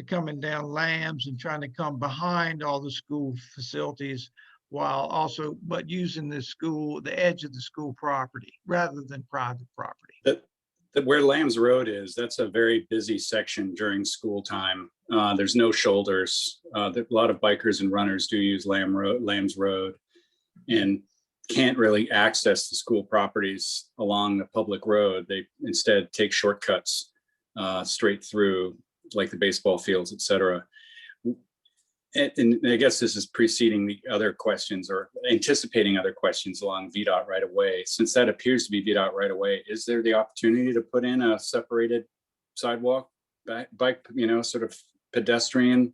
coming down Lambs and trying to come behind all the school facilities while also, but using the edge of the school property rather than private property. Where Lambs Road is, that's a very busy section during school time. There's no shoulders. A lot of bikers and runners do use Lambs Road and can't really access the school properties along the public road. They instead take shortcuts straight through, like the baseball fields, et cetera. And I guess this is preceding the other questions or anticipating other questions along VDOT right away. Since that appears to be VDOT right away, is there the opportunity to put in a separated sidewalk, bike, sort of pedestrian,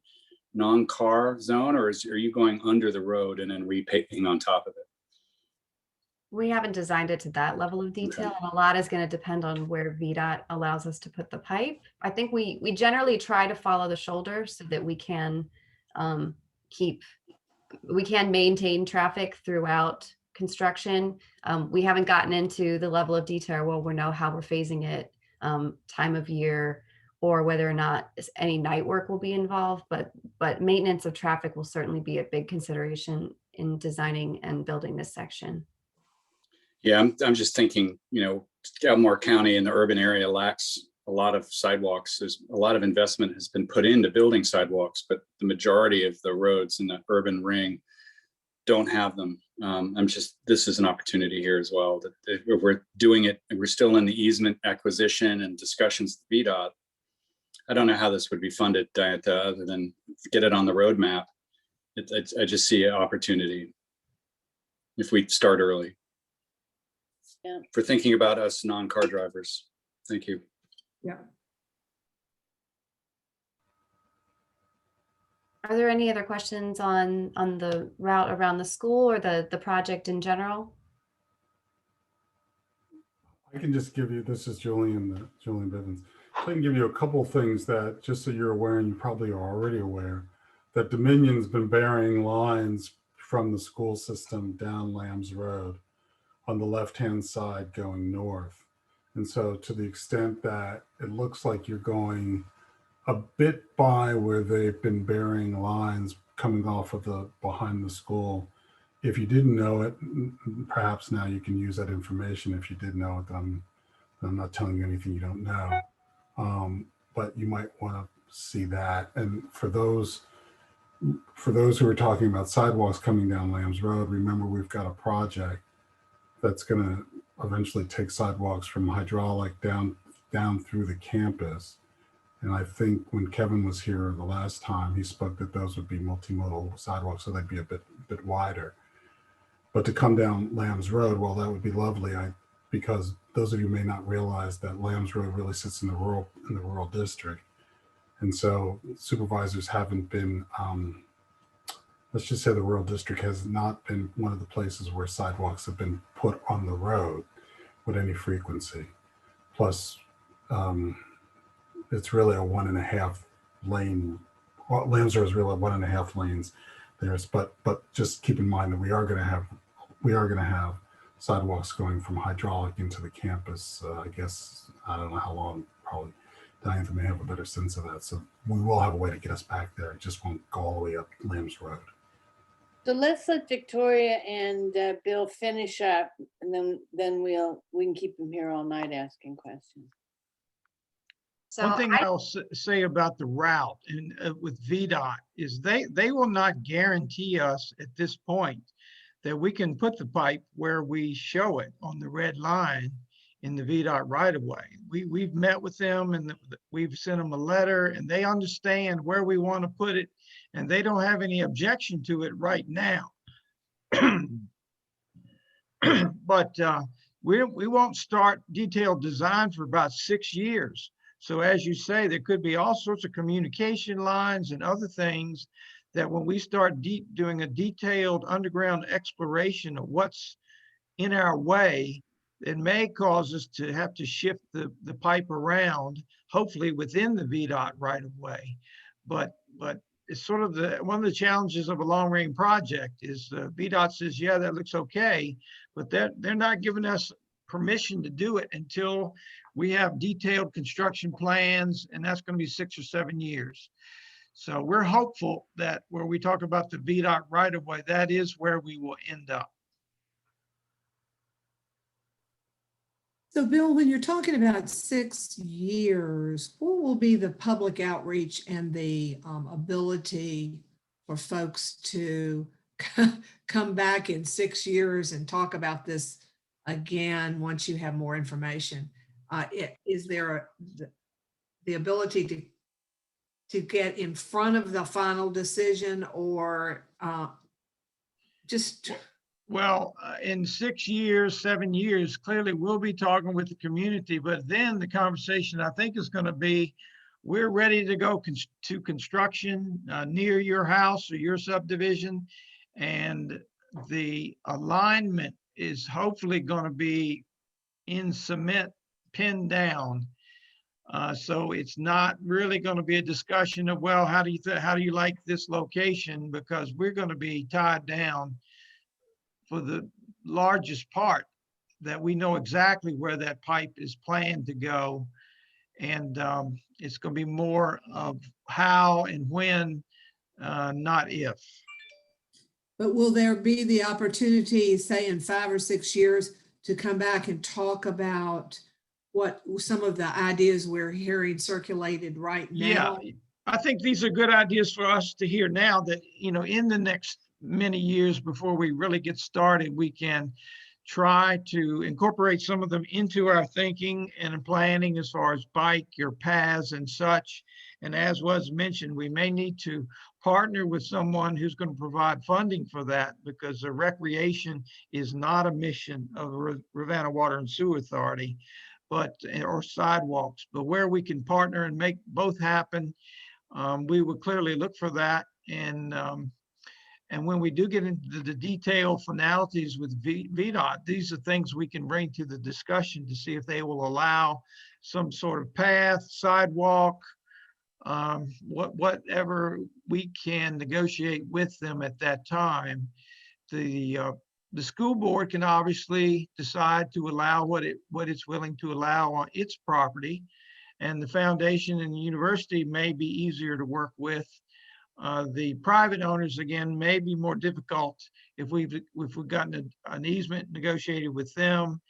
non-car zone, or are you going under the road and then repaving on top of it? We haven't designed it to that level of detail, Okay. and a lot is going to depend on where VDOT allows us to put the pipe. I think we generally try to follow the shoulder so that we can maintain traffic throughout construction. We haven't gotten into the level of detail where we know how we're phasing it, time of year, or whether or not any night work will be involved, but maintenance of traffic will certainly be a big consideration in designing and building this section. Yeah, I'm just thinking, Albemarle County and the urban area lacks a lot of sidewalks. There's a lot of investment has been put into building sidewalks, but the majority of the roads in the urban ring don't have them. This is an opportunity here as well, that if we're doing it and we're still in the easement acquisition and discussions with VDOT. I don't know how this would be funded, Diantha, other than get it on the roadmap. I just see an opportunity if we start early. Yeah. For thinking about us non-car drivers. Thank you. Yeah. Are there any other questions on the route around the school or the project in general? I can just give you, this is Julian Bivens. I can give you a couple of things that, just so you're aware, and you probably are already aware, that Dominion's been burying lines from the school system down Lambs Road on the left-hand side going north. And so to the extent that it looks like you're going a bit by where they've been burying lines coming off of the behind the school, if you didn't know it, perhaps now you can use that information. If you did know it, then I'm not telling you anything you don't know. But you might want to see that. And for those who are talking about sidewalks coming down Lambs Road, remember we've got a project that's going to eventually take sidewalks from hydraulic down through the campus. And I think when Kevin was here the last time, he spoke that those would be multimodal sidewalks, so they'd be a bit wider. But to come down Lambs Road, well, that would be lovely. Because those of you may not realize that Lambs Road really sits in the rural district. And so supervisors haven't been, let's just say the rural district has not been one of the places where sidewalks have been put on the road with any frequency. Plus, it's really a 1.5 lane. Well, Lambs Road is really 1.5 lanes. But just keep in mind that we are going to have sidewalks going from hydraulic into the campus. I guess, I don't know how long, probably Diane may have a better sense of that. So we will have a way to get us back there. It just won't go all the way up Lambs Road. So let's let Victoria and Bill finish up, and then we can keep them here all night asking questions. So One thing I'll say about the route and with VDOT is they will not guarantee us at this point that we can put the pipe where we show it on the red line in the VDOT right of way. We've met with them and we've sent them a letter, and they understand where we want to put it, and they don't have any objection to it right now. But we won't start detailed design for about 6 years. So as you say, there could be all sorts of communication lines and other things that when we start doing a detailed underground exploration of what's in our way, it may cause us to have to shift the pipe around, hopefully within the VDOT right of way. But it's sort of one of the challenges of a long range project is VDOT says, yeah, that looks okay, but they're not giving us permission to do it until we have detailed construction plans, and that's going to be 6 or 7 years. So we're hopeful that where we talk about the VDOT right of way, that is where we will end up. So Bill, when you're talking about 6 years, what will be the public outreach and the ability for folks to come back in 6 years and talk about this again once you have more information? Is there the ability to get in front of the final decision, or just? Well, in 6 years, 7 years, clearly we'll be talking with the community, but then the conversation I think is going to be, we're ready to go to construction near your house or your subdivision. And the alignment is hopefully going to be in cement pinned down. So it's not really going to be a discussion of, well, how do you like this location? Because we're going to be tied down for the largest part that we know exactly where that pipe is planned to go. And it's going to be more of how and when, not if. But will there be the opportunity, say in 5 or 6 years, to come back and talk about what some of the ideas we're hearing circulated right now? Yeah, I think these are good ideas for us to hear now that, in the next many years before we really get started, we can try to incorporate some of them into our thinking and planning as far as bike or paths and such. And as was mentioned, we may need to partner with someone who's going to provide funding for that, because the recreation is not a mission of the Ravenna Water and Sewer Authority, or sidewalks, but where we can partner and make both happen, we would clearly look for that. And when we do get into the detailed finalities with VDOT, these are things we can bring to the discussion to see if they will allow some sort of path, sidewalk, whatever we can negotiate with them at that time. The school board can obviously decide to allow what it's willing to allow on its property, and the foundation and the university may be easier to work with. The private owners, again, may be more difficult if we've gotten an easement negotiated with them.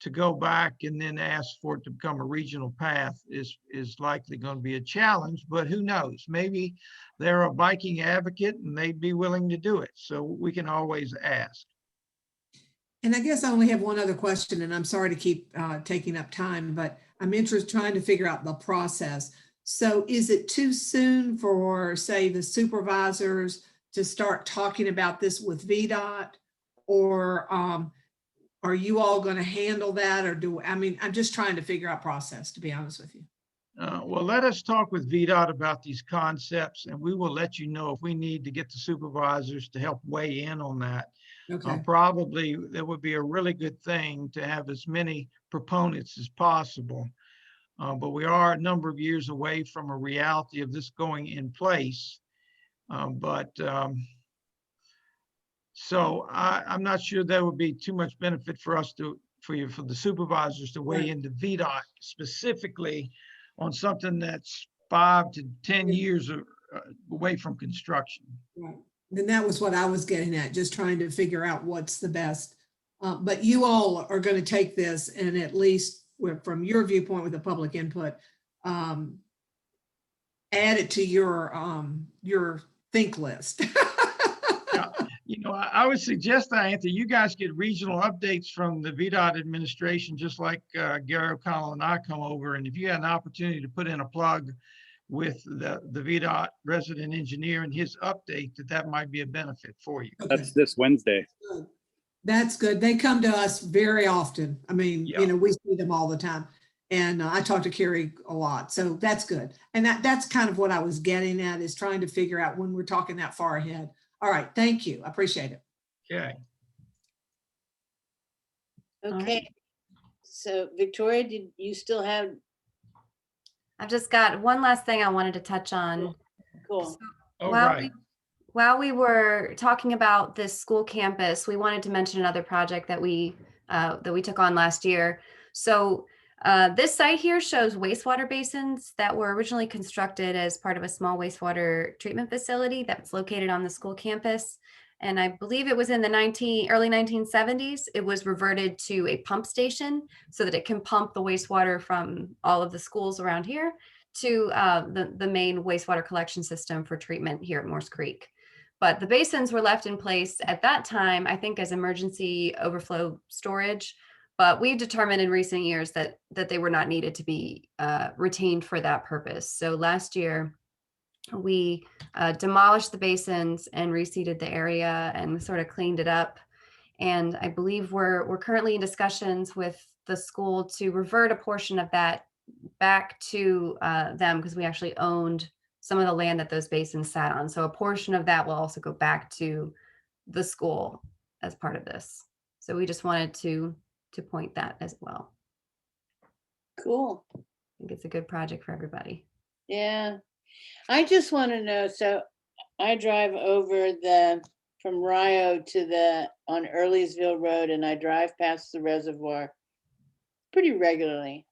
To go back and then ask for it to become a regional path is likely going to be a challenge, but who knows? Maybe they're a biking advocate and they'd be willing to do it. So we can always ask. And I guess I only have one other question, and I'm sorry to keep taking up time, but I'm interested trying to figure out the process. So is it too soon for, say, the supervisors to start talking about this with VDOT, or are you all going to handle that, or I'm just trying to figure out process, to be honest with you. Well, let us talk with VDOT about these concepts, and we will let you know if we need to get the supervisors to help weigh in on that. Okay. Probably that would be a really good thing to have as many proponents as possible. But we are a number of years away from a reality of this going in place. So I'm not sure there would be too much benefit for us for the supervisors to weigh into VDOT specifically on something that's 5 to 10 years away from construction. Right. And that was what I was getting at, just trying to figure out what's the best. But you all are going to take this, and at least from your viewpoint with the public input, add it to your think list. I would suggest, Diantha, you guys get regional updates from the VDOT administration, just like Gary O'Connell and I come over. And if you had an opportunity to put in a plug with the VDOT resident engineer and his update, that might be a benefit for you. Okay. That's this Wednesday. That's good. They come to us very often. I mean, we see them all the time. And I talk to Carrie a lot. So that's good. And that's kind of what I was getting at, is trying to figure out when we're talking that far ahead. All right. Thank you. I appreciate it. Okay. Okay. So Victoria, did you still have? I've just got one last thing I wanted to touch on. Cool. So, while we were talking about this school campus, we wanted to mention another project that we took on last year. So this site here shows wastewater basins that were originally constructed as part of a small wastewater treatment facility that's located on the school campus. And I believe it was in the early 1970s. It was reverted to a pump station so that it can pump the wastewater from all of the schools around here to the main wastewater collection system for treatment here at Morse Creek. But the basins were left in place at that time, I think, as emergency overflow storage. But we've determined in recent years that they were not needed to be retained for that purpose. So last year, we demolished the basins and reseeded the area and sort of cleaned it up. And I believe we're currently in discussions with the school to revert a portion of that back to them, because we actually owned some of the land that those basins sat on. So a portion of that will also go back to the school as part of this. So we just wanted to point that as well. Cool. I think it's a good project for everybody. Yeah. I just want to know, so I drive over from Rio to on Earlysville Road, and I drive past the reservoir pretty regularly.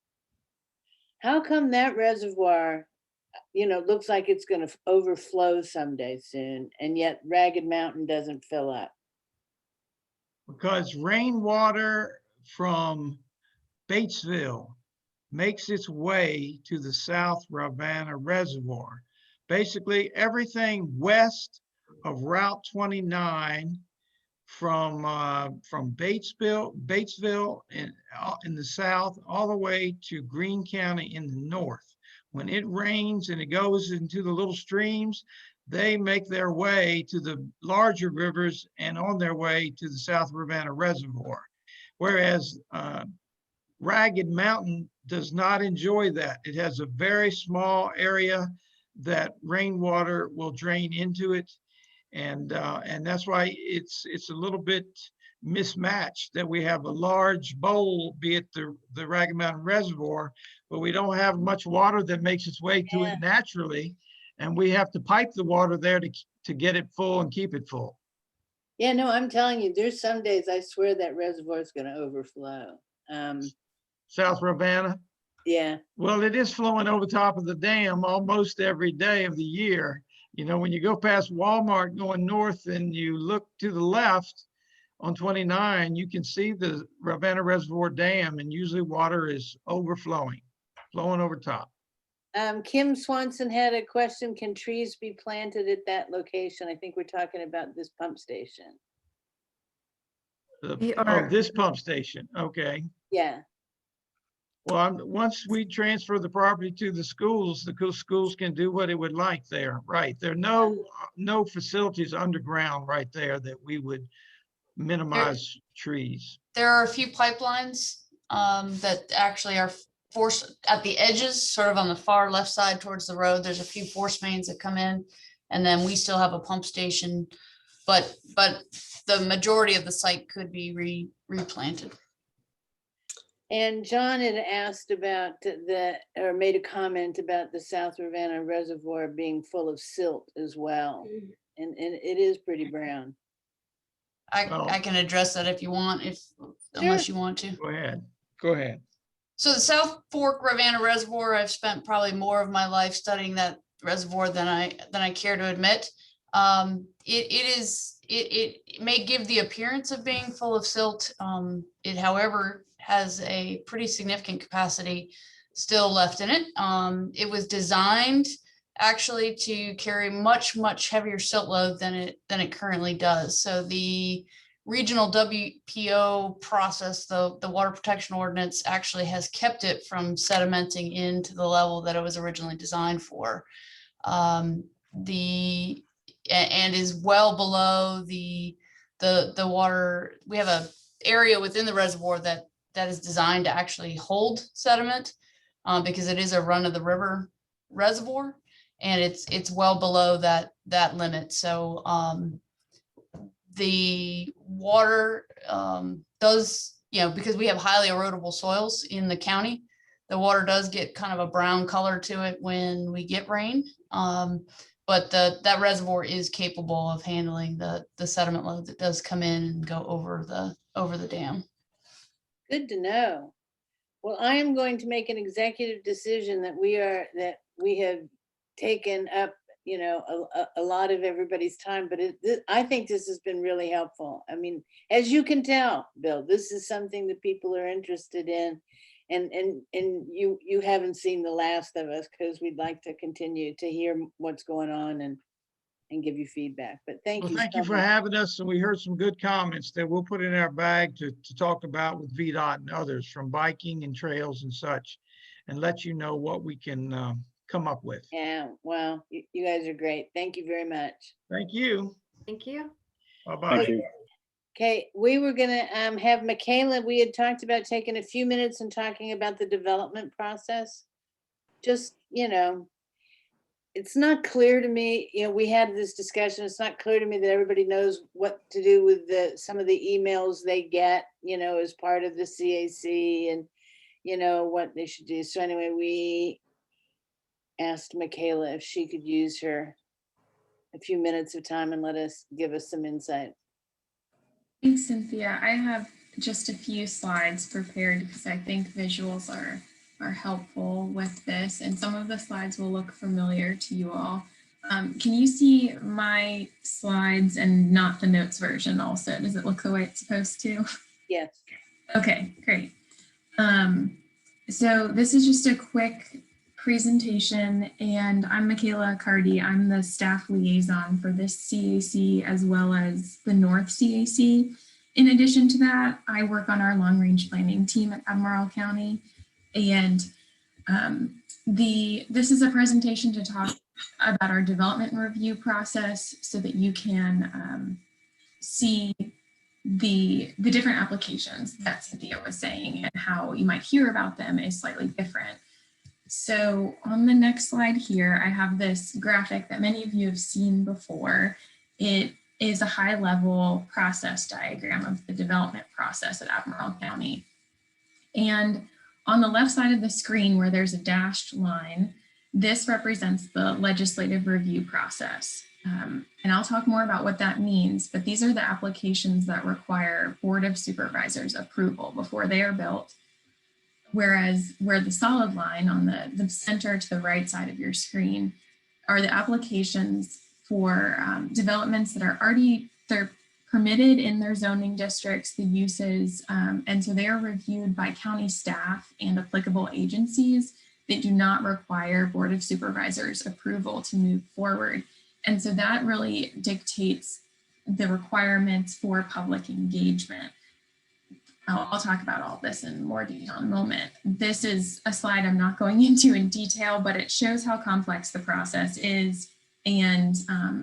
How come that reservoir, looks like it's going to overflow someday soon, and yet Ragged Mountain doesn't fill up? Because rainwater from Batesville makes its way to the South Ravenna Reservoir. Basically, everything west of Route 29 from Batesville in the south, all the way to Greene County in the north. When it rains and it goes into the little streams, they make their way to the larger rivers and on their way to the South Ravenna Reservoir. Whereas Ragged Mountain does not enjoy that. It has a very small area that rainwater will drain into it. And that's why it's a little bit mismatched that we have a large bowl, be it the Ragged Mountain Reservoir, but we don't have much water that makes its way to it naturally. And we have to pipe the water there to get it full and keep it full. Yeah, no, I'm telling you, there's some days I swear that reservoir is going to overflow. South Ravenna. Yeah. Well, it is flowing over top of the dam almost every day of the year. You know, when you go past Walmart going north and you look to the left on 29, you can see the Ravenna Reservoir Dam, and usually water is overflowing, flowing over top. Kim Swanson had a question. Can trees be planted at that location? I think we're talking about this pump station. This pump station. Okay. Yeah. Well, once we transfer the property to the schools can do what it would like there. Right. There are no facilities underground right there that we would minimize trees. There are a few pipelines that actually are forced at the edges, sort of on the far left side towards the road. There's a few force mains that come in, and then we still have a pump station, but the majority of the site could be replanted. And John had asked about or made a comment about the South Ravenna Reservoir being full of silt as well. And it is pretty brown. I can address that if you want, unless you want to. Go ahead. So the South Fork Ravenna Reservoir, I've spent probably more of my life studying that reservoir than I care to admit. It may give the appearance of being full of silt. It, however, has a pretty significant capacity still left in it. It was designed actually to carry much heavier silt load than it currently does. So the regional WPO process, the water protection ordinance, actually has kept it from sedimenting into the level that it was originally designed for. And is well below the water. We have a area within the reservoir that is designed to actually hold sediment because it is a run of the river reservoir, and it's well below that limit. So the water does, because we have highly erodible soils in the county, the water does get kind of a brown color to it when we get rain. But that reservoir is capable of handling the sediment load that does come in and go over the dam. Good to know. Well, I am going to make an executive decision that we have taken up, a lot of everybody's time, but I think this has been really helpful. I mean, as you can tell, Bill, this is something that people are interested in, and you haven't seen the last of us, because we'd like to continue to hear what's going on and give you feedback. But thank you. Thank you for having us. And we heard some good comments that we'll put in our bag to talk about with VDOT and others from biking and trails and such, and let you know what we can come up with. Yeah, well, you guys are great. Thank you very much. Thank you. Thank you. Bye-bye. Thank you. Okay, we were gonna have Michaela, we had talked about taking a few minutes and talking about the development process. Just, it's not clear to me, we had this discussion, it's not clear to me that everybody knows what to do with some of the emails they get, as part of the CAC, and, what they should do. So anyway, we asked Michaela if she could use a few minutes of time and give us some insight. Thanks, Cynthia. I have just a few slides prepared because I think visuals are helpful with this, and some of the slides will look familiar to you all. Can you see my slides and not the notes version also? Does it look the way it's supposed to? Yes. Okay, great. So this is just a quick presentation, and I'm Michaela Cardy. I'm the staff liaison for this CAC as well as the North CAC. In addition to that, I work on our long-range planning team at Admiral County, and this is a presentation to talk about our development and review process so that you can see the different applications that Cynthia was saying, and how you might hear about them is slightly different. So on the next slide here, I have this graphic that many of you have seen before, It is a high-level process diagram of the development process at Admiral County. And on the left side of the screen where there's a dashed line, this represents the legislative review process. And I'll talk more about what that means, but these are the applications that require Board of Supervisors approval before they are built. Whereas where the solid line on the center to the right side of your screen are the applications for developments that are they're permitted in their zoning districts, the uses, and so they are reviewed by county staff and applicable agencies that do not require Board of Supervisors approval to move forward. And so that really dictates the requirements for public engagement. I'll talk about all this in more detail in a moment. This is a slide I'm not going into in detail, but it shows how complex the process is. And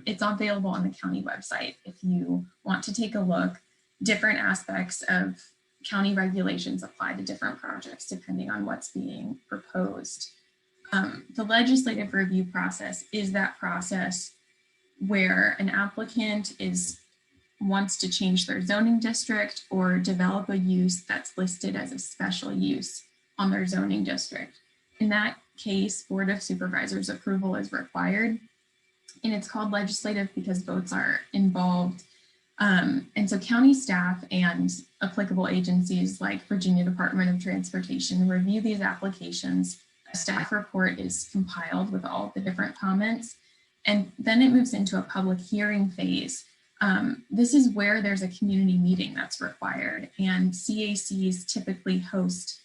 it's available on the county website if you want to take a look. Different aspects of county regulations apply to different projects depending on what's being proposed. The legislative review process is that process where an applicant wants to change their zoning district or develop a use that's listed as a special use on their zoning district. In that case, Board of Supervisors approval is required. And it's called legislative because votes are involved. And so county staff and applicable agencies like Virginia Department of Transportation review these applications. A staff report is compiled with all the different comments, and then it moves into a public hearing phase. This is where there's a community meeting that's required, and CACs typically host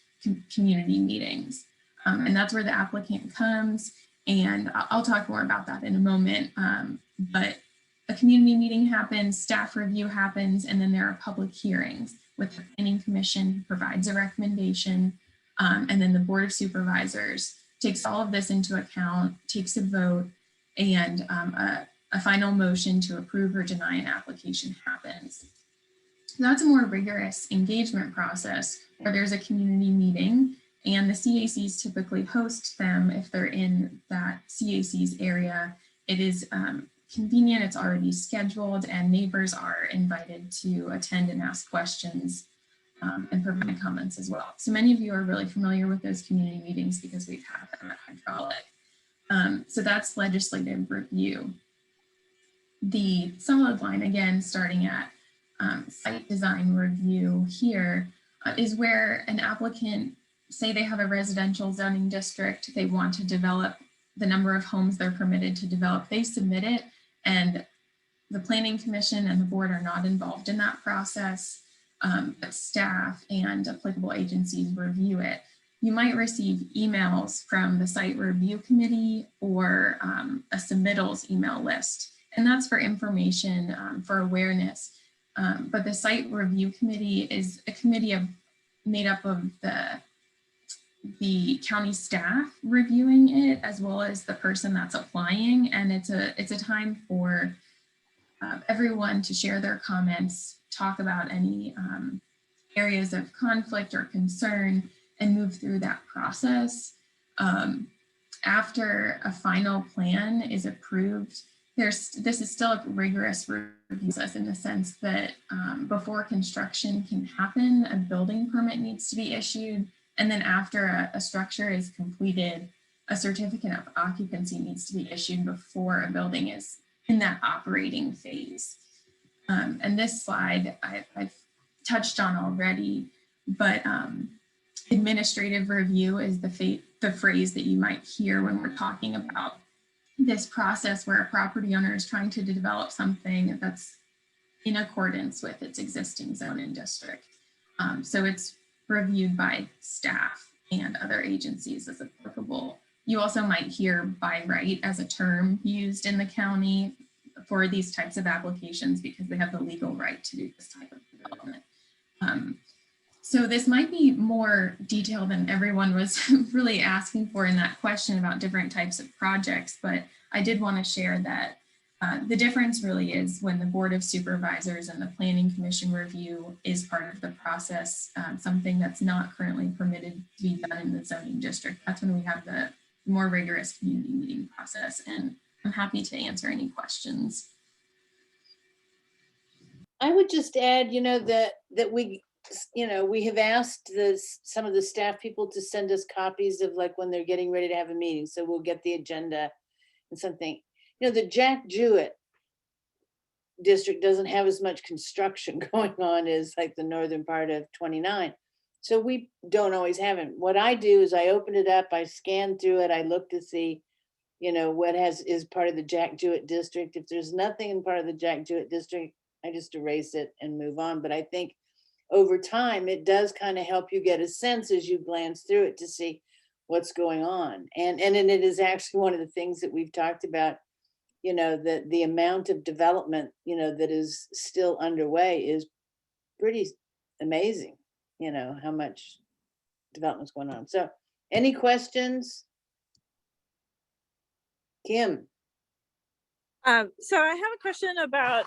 community meetings. And that's where the applicant comes, and I'll talk more about that in a moment. But a community meeting happens, staff review happens, and then there are public hearings with the Planning Commission who provides a recommendation, and then the Board of Supervisors takes all of this into account, takes a vote, and a final motion to approve or deny an application happens. That's a more rigorous engagement process where there's a community meeting, and the CACs typically host them if they're in that CAC's area. It is convenient, it's already scheduled, and neighbors are invited to attend and ask questions and provide comments as well. So many of you are really familiar with those community meetings because we've had them at Hydraulic. So that's legislative review. The solid line, again, starting at site design review here, is where an applicant, say they have a residential zoning district, they want to develop the number of homes they're permitted to develop, they submit it, and the Planning Commission and the board are not involved in that process, but staff and applicable agencies review it. You might receive emails from the site review committee or a submittals email list, and that's for information, for awareness. But the site review committee is a committee made up of the county staff reviewing it, as well as the person that's applying. And it's a time for everyone to share their comments, talk about any areas of conflict or concern, and move through that process. After a final plan is approved, this is still a rigorous review process in the sense that before construction can happen, a building permit needs to be issued. And then after a structure is completed, a certificate of occupancy needs to be issued before a building is in that operating phase. And this slide I've touched on already, but administrative review is the phrase that you might hear when we're talking about this process where a property owner is trying to develop something that's in accordance with its existing zoning district. So it's reviewed by staff and other agencies as applicable. You also might hear by right as a term used in the county for these types of applications because they have the legal right to do this type of development. So this might be more detailed than everyone was really asking for in that question about different types of projects, but I did want to share that the difference really is when the Board of Supervisors and the Planning Commission review is part of the process, something that's not currently permitted to be done in the zoning district. That's when we have the more rigorous community meeting process, and I'm happy to answer any questions. I would just add, that we, we have asked some of the staff people to send us copies of like when they're getting ready to have a meeting. So we'll get the agenda and something. The Jack Jewett district doesn't have as much construction going on as like the northern part of 29. So we don't always have it. What I do is I open it up, I scan through it, I look to see, what is part of the Jack Jewett district. If there's nothing in part of the Jack Jewett district, I just erase it and move on. But I think over time, it does kind of help you get a sense as you glance through it to see what's going on. And it is actually one of the things that we've talked about, the amount of development, that is still underway is pretty amazing, how much development's going on. So any questions? Kim? So I have a question about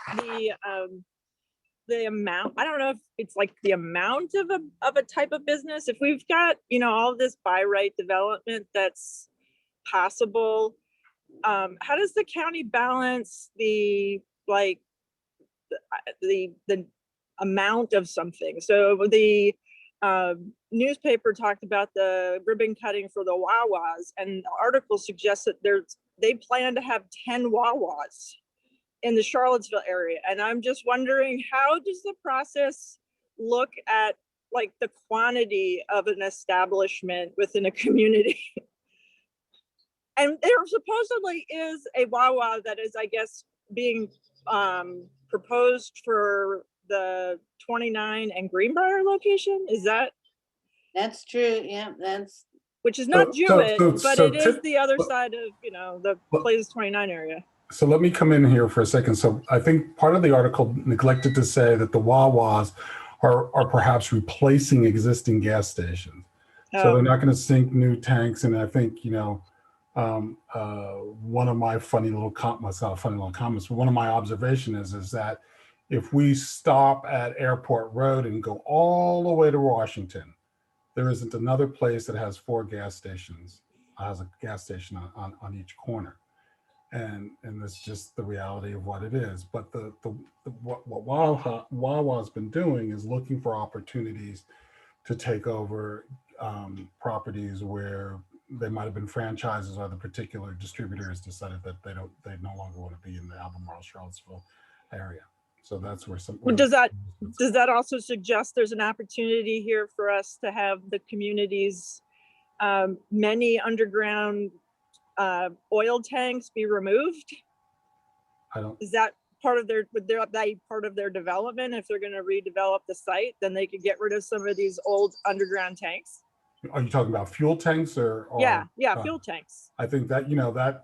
the amount. I don't know if it's like the amount of a type of business. If we've got, all this by right development that's possible, how does the county balance the amount of something? So the newspaper talked about the ribbon cutting for the Wawas, and the article suggests that they plan to have 10 Wawas in the Charlottesville area. And I'm just wondering, how does the process look at like the quantity of an establishment within a community? And there supposedly is a Wawa that is, I guess, being proposed for the 29 and Greenbrier location. Is that? That's true. Yeah, which is not Jewett, but it is the other but- side of, the Places 29 area. So let me come in here for a second. So I think part of the article neglected to say that the Wawas are perhaps replacing existing gas stations. So they're not going to sink new tanks. And I think, one of my funny little comments, but one of my observations is that if we stop at Airport Road and go all the way to Washington, there isn't another place that has 4 gas stations, has a gas station on each corner. And that's just the reality of what it is. But what Wawa's been doing is looking for opportunities to take over properties where they might have been franchises, or the particular distributors decided that they no longer want to be in the Albemarle, Charlottesville area. So that's where some. Well, does that also suggest there's an opportunity here for us to have the community's many underground oil tanks be removed? Is that part of would that be part of their development? If they're going to redevelop the site, then they could get rid of some of these old underground tanks. Are you talking about fuel tanks or yeah, fuel tanks? I think that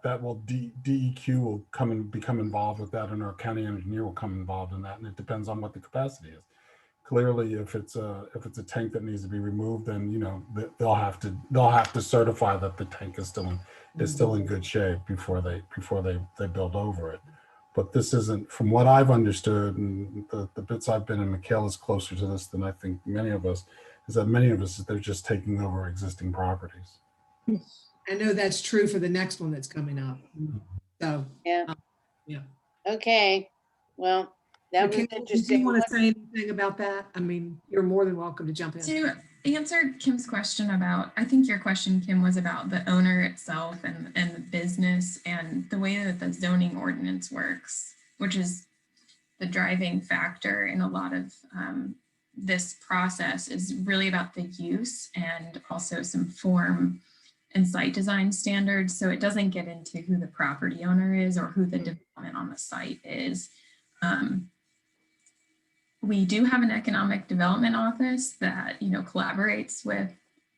that will DEQ will become involved with that, and our county engineer will come involved in that, and it depends on what the capacity is. Clearly, if it's a tank that needs to be removed, then they'll have to certify that the tank is still in good shape before they build over it. But this isn't, from what I've understood, and the bits I've been in, Mikhail is closer to this than I think many of us, is that they're just taking over existing properties. I know that's true for the next one that's coming up. So yeah. Yeah. Okay. Well, that was interesting. Do you want to say anything about that? I mean, you're more than welcome to jump in. To answer Kim's question about, I think your question, Kim, was about the owner itself and the business and the way that the zoning ordinance works, which is the driving factor in a lot of this process, is really about the use and also some form and site design standards. So it doesn't get into who the property owner is or who the development on the site is. We do have an economic development office that collaborates with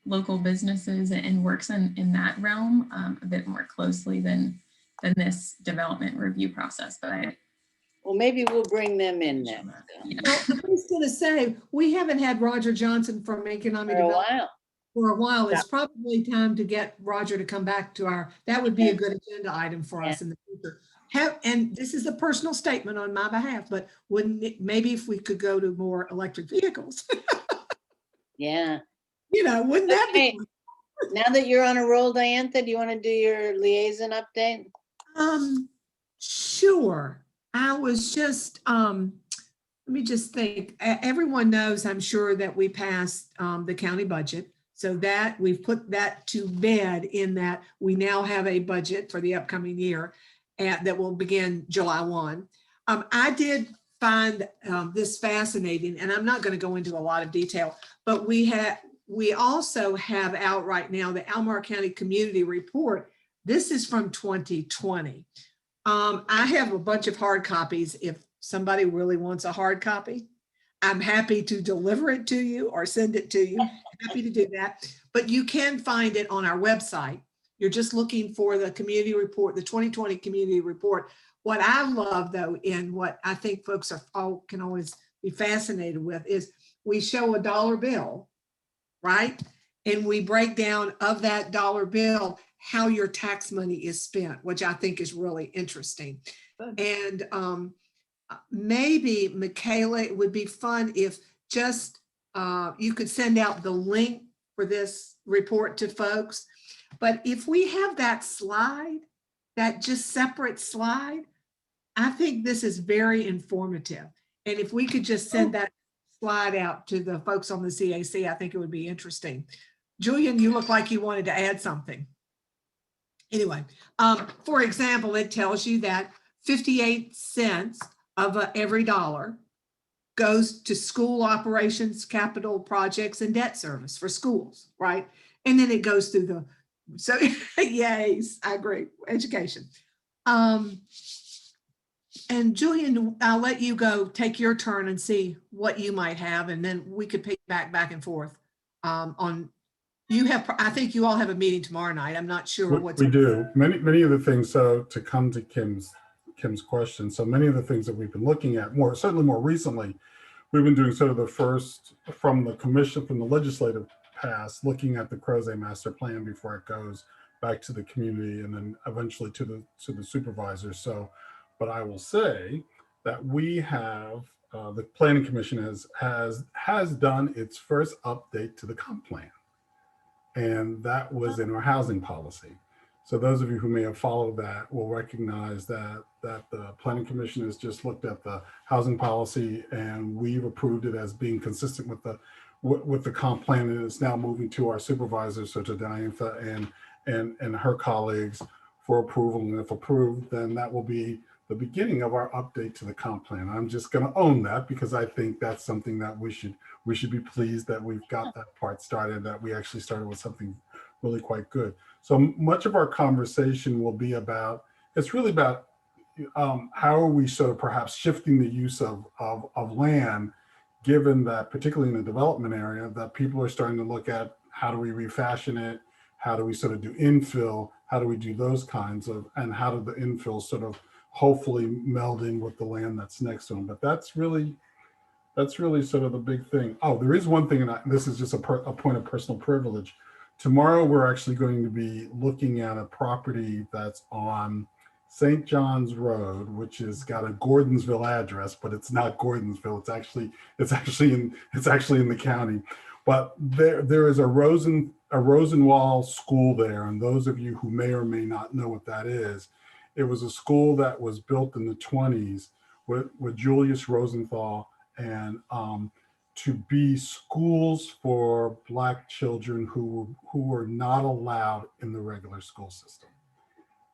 local businesses and works in that realm a bit more closely than this development review process. But well, maybe we'll bring them in next. Well, I was going to say, we haven't had Roger Johnson from Economic Development for a while. It's probably time to get Roger to come back to that would be a good agenda item for us in the future. And this is a personal statement on my behalf, but maybe if we could go to more electric vehicles? Yeah. Wouldn't that be? Now that you're on a roll, Diantha, do you want to do your liaison update? Sure. I was just let me just think. Everyone knows, I'm sure, that we passed the county budget. So that we've put that to bed in that we now have a budget for the upcoming year that will begin July 1. I did find this fascinating, and I'm not going to go into a lot of detail, but we also have out right now the Albemarle County Community Report. This is from 2020. I have a bunch of hard copies. If somebody really wants a hard copy, I'm happy to deliver it to you or send it to you. Happy to do that. But you can find it on our website. You're just looking for the community report, the 2020 community report. What I love, though, and what I think folks can always be fascinated with, is we show a dollar bill, right? And we break down of that dollar bill how your tax money is spent, which I think is really interesting. And maybe, Michaela, it would be fun if just you could send out the link for this report to folks. But if we have that slide, that just separate slide, I think this is very informative. And if we could just send that slide out to the folks on the CAC, I think it would be interesting. Julian, you look like you wanted to add something. Anyway, for example, it tells you that 58 cents of every dollar goes to school operations, capital projects, and debt service for schools, right? And then it goes through the, so yes, I agree, education. And Julian, I'll let you go take your turn and see what you might have, and then we could pick back and forth on, you have, I think you all have a meeting tomorrow night. I'm not sure what. We do. Many of the things, so to come to Kim's question, so many of the things that we've been looking at certainly more recently, we've been doing sort of the first from the commission, from the legislative pass, looking at the Crozet master plan before it goes back to the community and then eventually to the supervisor. So, but I will say that we have, the planning commission has done its first update to the comp plan. And that was in our housing policy. So those of you who may have followed that will recognize that the Planning Commission has just looked at the housing policy, and we've approved it as being consistent with the comp plan, and it's now moving to our supervisors, so to Diantha and her colleagues for approval. And if approved, then that will be the beginning of our update to the comp plan. I'm just going to own that because I think that's something that we should be pleased that we've got that part started, that we actually started with something really quite good. So much of our conversation will be about, it's really about how are we sort of perhaps shifting the use of land, given that particularly in the development area, that people are starting to look at how do we refashion it, how do we sort of do infill, how do we do those kinds of, and how do the infill sort of hopefully meld in with the land that's next to them. But that's really sort of the big thing. Oh, there is one thing, and this is just a point of personal privilege. Tomorrow, we're actually going to be looking at a property that's on St. John's Road, which has got a Gordonsville address, but it's not Gordonsville. It's actually in the county. But there is a Rosenwald school there, and those of you who may or may not know what that is, it was a school that was built in the 1920s with Julius Rosenthal, and to be schools for Black children who were not allowed in the regular school system.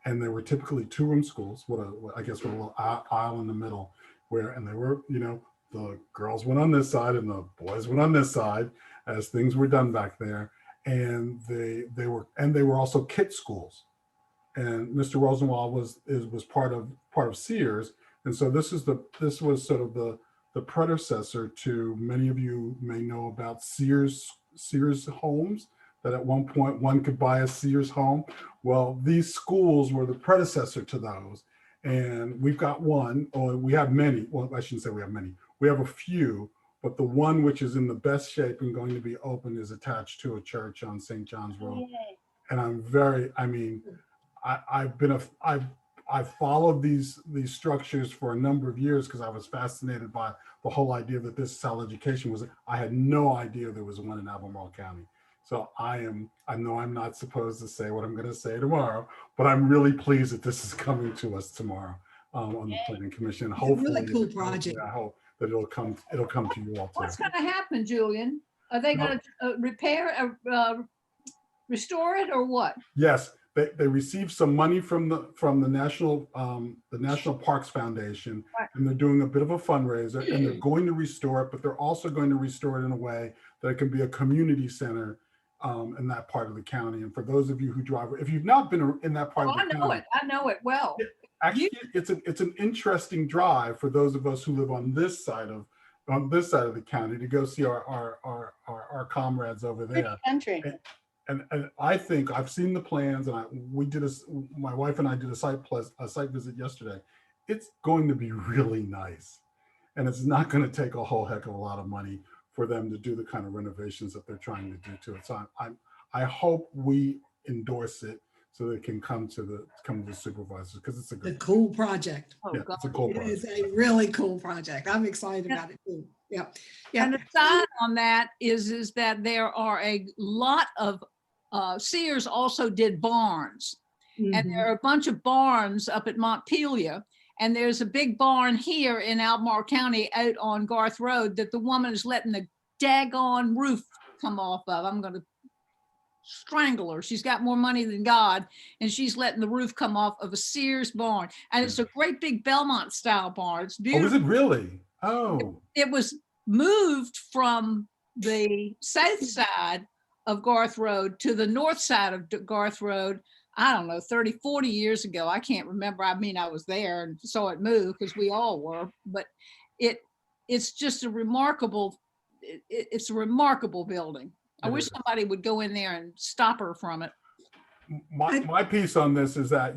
And they were typically two-room schools with a little aisle in the middle, and they were, the girls went on this side and the boys went on this side as things were done back there. And they were also kit schools. And Mr. Rosenwald was part of Sears. And so this was sort of the predecessor to, many of you may know about Sears homes, that at one point one could buy a Sears home. Well, these schools were the predecessor to those. And we've got one, or we have many, well, I shouldn't say we have many, we have a few, but the one which is in the best shape and going to be open is attached to a church on St. John's Road. And I've followed these structures for a number of years because I was fascinated by the whole idea that this is how education was. I had no idea there was one in Albemarle County. So I know I'm not supposed to say what I'm going to say tomorrow, but I'm really pleased that this is coming to us tomorrow. on the planning commission. It's a really Hopefully, cool project. I hope that it'll come to you all too. What's going to happen, Julian? Are they going to repair, restore it, or what? Yes, they received some money from the National Parks Foundation, Right. and they're doing a bit of a fundraiser, and they're going to restore it, but they're also going to restore it in a way that it can be a community center in that part of the county. And for those of you who drive, if you've not been in that part of the county, I know it well. actually, it's an interesting drive for those of us who live on this side of the county to go see our comrades over there. Country. And I think I've seen the plans, and my wife and I did a site visit yesterday. It's going to be really nice, and it's not going to take a whole heck of a lot of money for them to do the kind of renovations that they're trying to do to it. So I hope we endorse it so that it can come to the supervisors, because it's a cool project. Yeah, it's a cool It project. is a really cool project. I'm excited about it too. Yeah. Yeah. And the side on that is that there are a lot of Sears also did barns, and there are a bunch of barns up at Montpelier, and there's a big barn here in Albemarle County out on Garth Road that the woman is letting the daggone roof come off of. I'm going to strangle her. She's got more money than God, and she's letting the roof come off of a Sears barn, and it's a great big Belmont style barn. It's beautiful. Oh, is it really? Oh, It was moved from the south side of Garth Road to the north side of Garth Road, I don't know, 30, 40 years ago. I can't remember. I mean, I was there and saw it move, because we all were, but it's just a remarkable, it's a remarkable building. I wish somebody would go in there and stop her from it. my piece on this is that,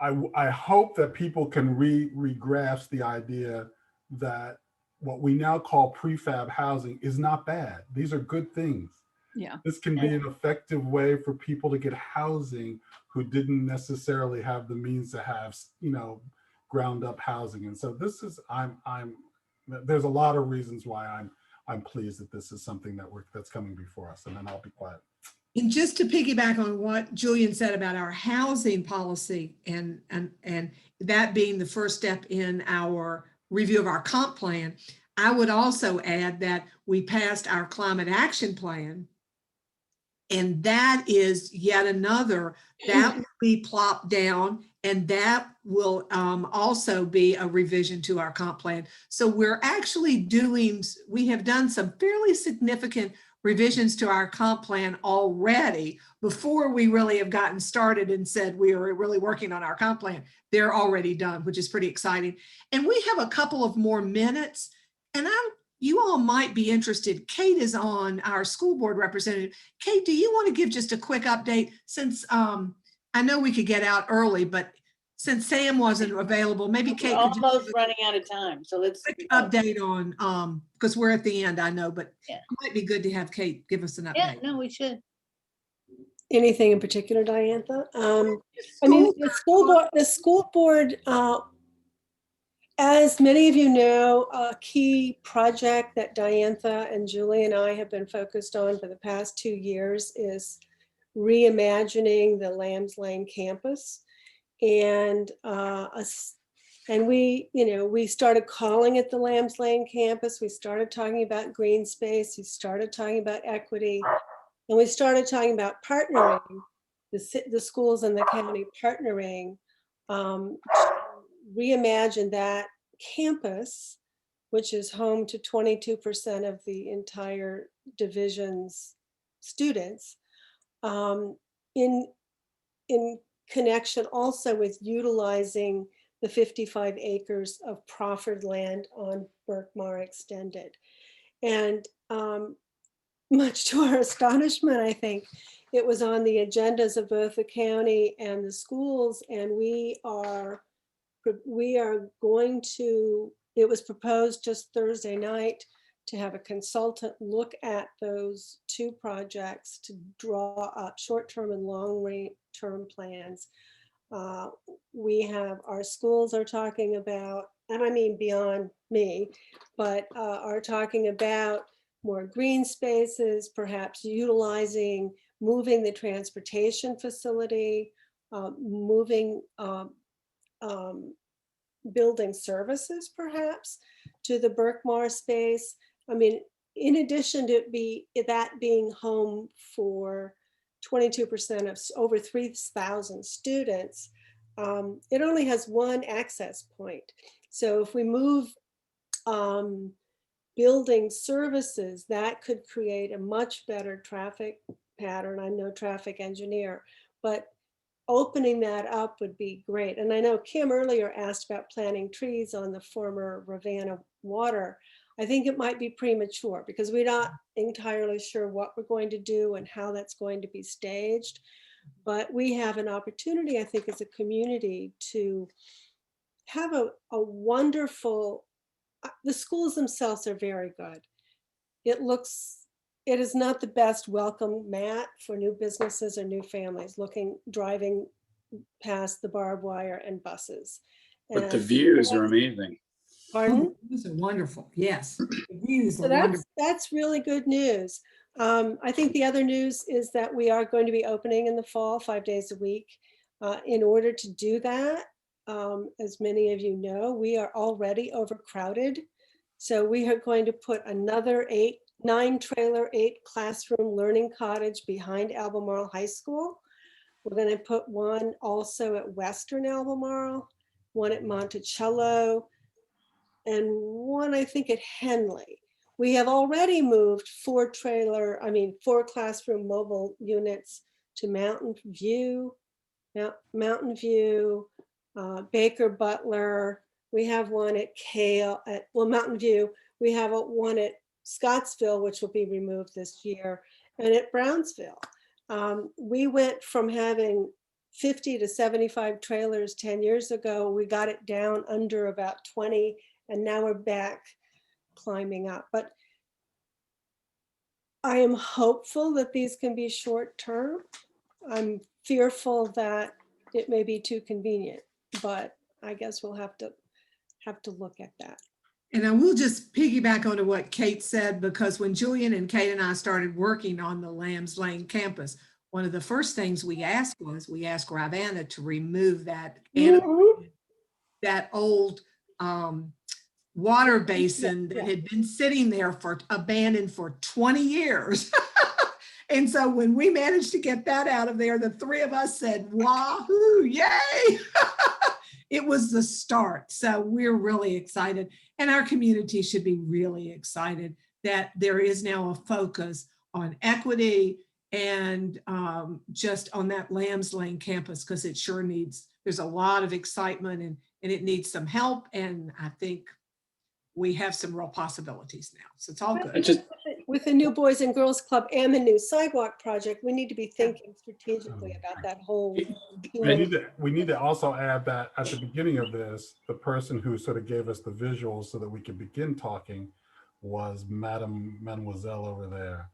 I hope that people can re-grasp the idea that what we now call prefab housing is not bad. These are good things. Yeah. This can be an effective way for people to get housing who didn't necessarily have the means to have, ground up housing. And so this is, there's a lot of reasons why I'm pleased that this is something that's coming before us, and then I'll be quiet. And just to piggyback on what Julian said about our housing policy and that being the first step in our review of our comp plan, I would also add that we passed our climate action plan, and that is yet another that will be plopped down, and that will also be a revision to our comp plan. So we're actually we have done some fairly significant revisions to our comp plan already before we really have gotten started and said we are really working on our comp plan. They're already done, which is pretty exciting. And we have a couple of more minutes, and you all might be interested. Kate is on, our school board representative. Kate, do you want to give just a quick update, since I know we could get out early, but since Sam wasn't available, maybe Kate We're could almost running out of time, so let's update on, because we're at the end, I know, but Yeah. it might be good to have Kate give us an update. Yeah, no, we should. Anything in particular, Diantha? I mean, the school board, as many of you know, a key project that Diantha and Julie and I have been focused on for the past 2 years is reimagining the Lambs Lane campus. And we started calling it the Lambs Lane campus. We started talking about green space. We started talking about equity. And we started talking about partnering, the schools and the county partnering, to reimagine that campus, which is home to 22% of the entire division's students, in connection also with utilizing the 55 acres of proffered land on Berkmar Extended. And much to our astonishment, I think, it was on the agendas of both the county and the schools, and we are going to, it was proposed just Thursday night to have a consultant look at those two projects to draw up short-term and long-term plans. Our schools are talking about, and I mean beyond me, but are talking about more green spaces, perhaps moving the transportation facility, moving building services perhaps to the Berkmar space. I mean, in addition to that being home for 22% of over 3,000 students, it only has one access point. So if we move building services, that could create a much better traffic pattern. I'm no traffic engineer, but opening that up would be great. And I know Kim earlier asked about planting trees on the former Ravenna water. I think it might be premature because we're not entirely sure what we're going to do and how that's going to be staged. But we have an opportunity, I think, as a community to have a wonderful, the schools themselves are very good. It is not the best welcome mat for new businesses or new families driving past the barbed wire and buses. But the And views are amazing. Pardon? The views are wonderful. Yes. The views So are wonderful. that's really good news. I think the other news is that we are going to be opening in the fall 5 days a week. In order to do that, as many of you know, we are already overcrowded. So we are going to put another 9-trailer, 8-classroom learning cottage behind Albemarle High School. We're going to put one also at Western Albemarle, one at Monticello, and one I think at Henley. We have already moved 4 classroom mobile units to Mountain View, Baker Butler. We have one at Mountain View. We have one at Scottsville, which will be removed this year, and at Brownsville. We went from having 50 to 75 trailers 10 years ago. We got it down under about 20, and now we're back climbing up. But I am hopeful that these can be short term. I'm fearful that it may be too convenient, but I guess we'll have to look at that. And I will just piggyback onto what Kate said, because when Julian and Kate and I started working on the Lambs Lane campus, one of the first things we asked Ravenna to remove that, that old water basin that had been sitting there abandoned for 20 years. And so when we managed to get that out of there, the three of us said, wahoo, yay. It was the start. So we're really excited. And our community should be really excited that there is now a focus on equity and just on that Lambs Lane campus, because it sure needs, there's a lot of excitement and it needs some help. And I think we have some real possibilities now. So it's all good. With the new Boys and Girls Club and the new sidewalk project, we need to be thinking strategically about that whole. We need to also add that at the beginning of this, the person who sort of gave us the visuals so that we could begin talking was Mademoiselle over there.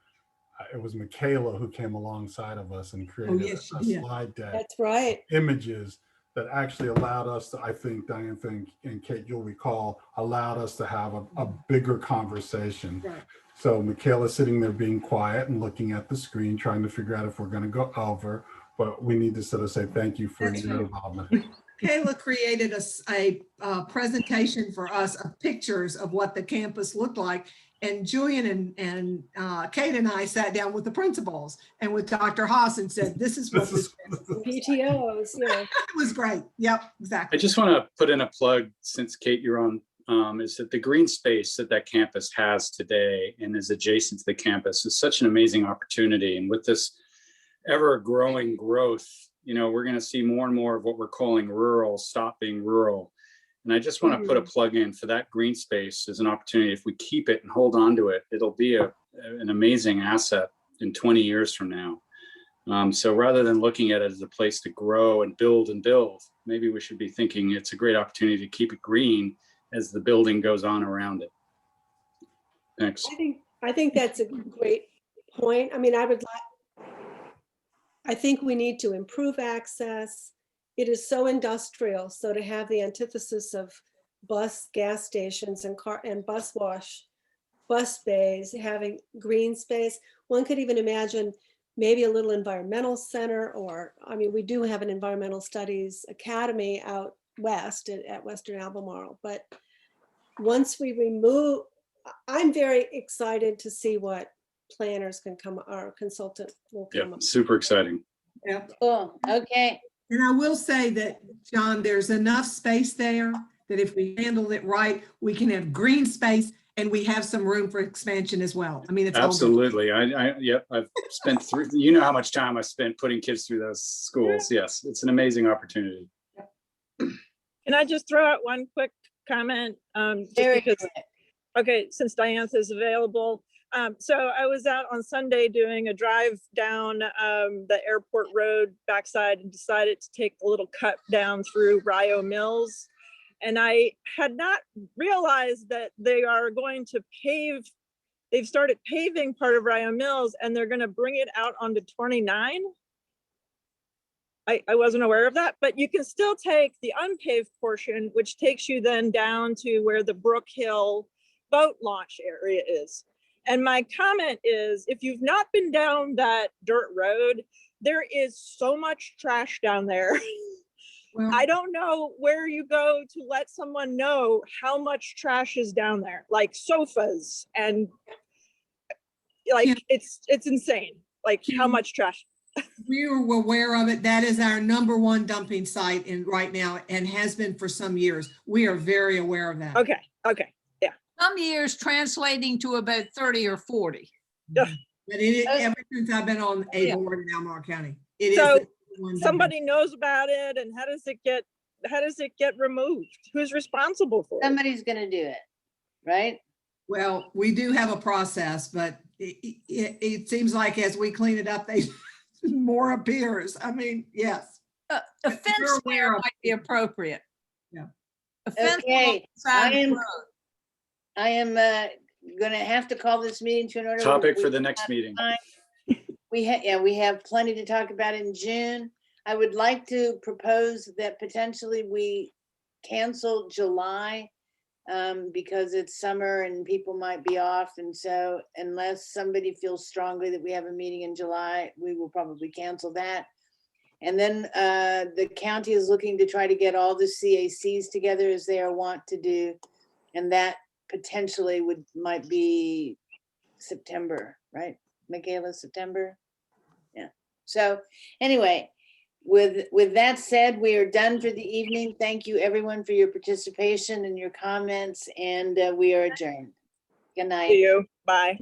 It was Michaela who came alongside of us and created a slide deck. That's right. Images that actually allowed us to, I think, Diane, and Kate, you'll recall, allowed us to have a bigger conversation. Right. So Michaela's sitting there being quiet and looking at the screen, trying to figure out if we're going to go over, but we need to sort of say thank you for your involvement. Kayla created a presentation for us of pictures of what the campus looked like. And Julian and Kate and I sat down with the principals and with Dr. Haas and said, this is what this PTOs, yeah. It was great. Yep, exactly. I just want to put in a plug, since Kate, you're on, is that the green space that campus has today and is adjacent to the campus is such an amazing opportunity. And with this ever growing growth, we're going to see more and more of what we're calling rural stop being rural. And I just want to put a plug in for that green space as an opportunity. If we keep it and hold on to it, it'll be an amazing asset in 20 years from now. So rather than looking at it as a place to grow and build, maybe we should be thinking it's a great opportunity to keep it green as the building goes on around it. Thanks. I think that's a great point. I mean, I think we need to improve access. It is so industrial. So to have the antithesis of gas stations and bus bays, having green space, one could even imagine maybe a little environmental center, or, I mean, we do have an environmental studies academy out west at Western Albemarle. But once we remove, I'm very excited to see what planners can come, our consultant will come Yep, up. super exciting. Yeah. Cool, okay. And I will say that, John, there's enough space there that if we handle it right, we can have green space and we have some room for expansion as well. I mean, it's all good. Absolutely. Yep, I've spent you know how much time I spent putting kids through those schools. Yes, it's an amazing opportunity. Can I just throw out one quick comment? Just Very because, quick. okay, since Diantha is available. So I was out on Sunday doing a drive down the airport road backside and decided to take a little cut down through Rio Mills. And I had not realized that they are going to pave, they've started paving part of Rio Mills and they're going to bring it out onto 29. I wasn't aware of that, but you can still take the unpaved portion, which takes you then down to where the Brook Hill boat launch area is. And my comment is, if you've not been down that dirt road, there is so much trash down there. Well, I don't know where you go to let someone know how much trash is down there, like sofas and like, Yeah. it's insane, like how much trash. we were aware of it. That is our #1 dumping site in right now and has been for some years. We are very aware of that. Okay, okay. Some years translating to about 30 or 40. But it is, Okay. ever since I've been on a Yeah. board in Albemarle County, it is. So the #1 dumping. somebody knows about it, and how does it get removed? Who's responsible for it? Somebody's gonna do it, right? Well, we do have a process, but it seems like as we clean it up, more appears. I mean, yes. A fence You're aware there of might be appropriate. Yeah. A fence along Okay, the side of the I am- road. I am gonna have to call this meeting to an order. Topic for We the next have meeting. time. We have plenty to talk about in June. I would like to propose that potentially we cancel July because it's summer and people might be off. And so unless somebody feels strongly that we have a meeting in July, we will probably cancel that. And then the county is looking to try to get all the CACs together as they are wont to do. And that potentially might be September, right? Michaela, September? Yeah. So anyway, with that said, we are done for the evening. Thank you everyone for your participation and your comments, and we are adjourned. Good night. See you. Bye.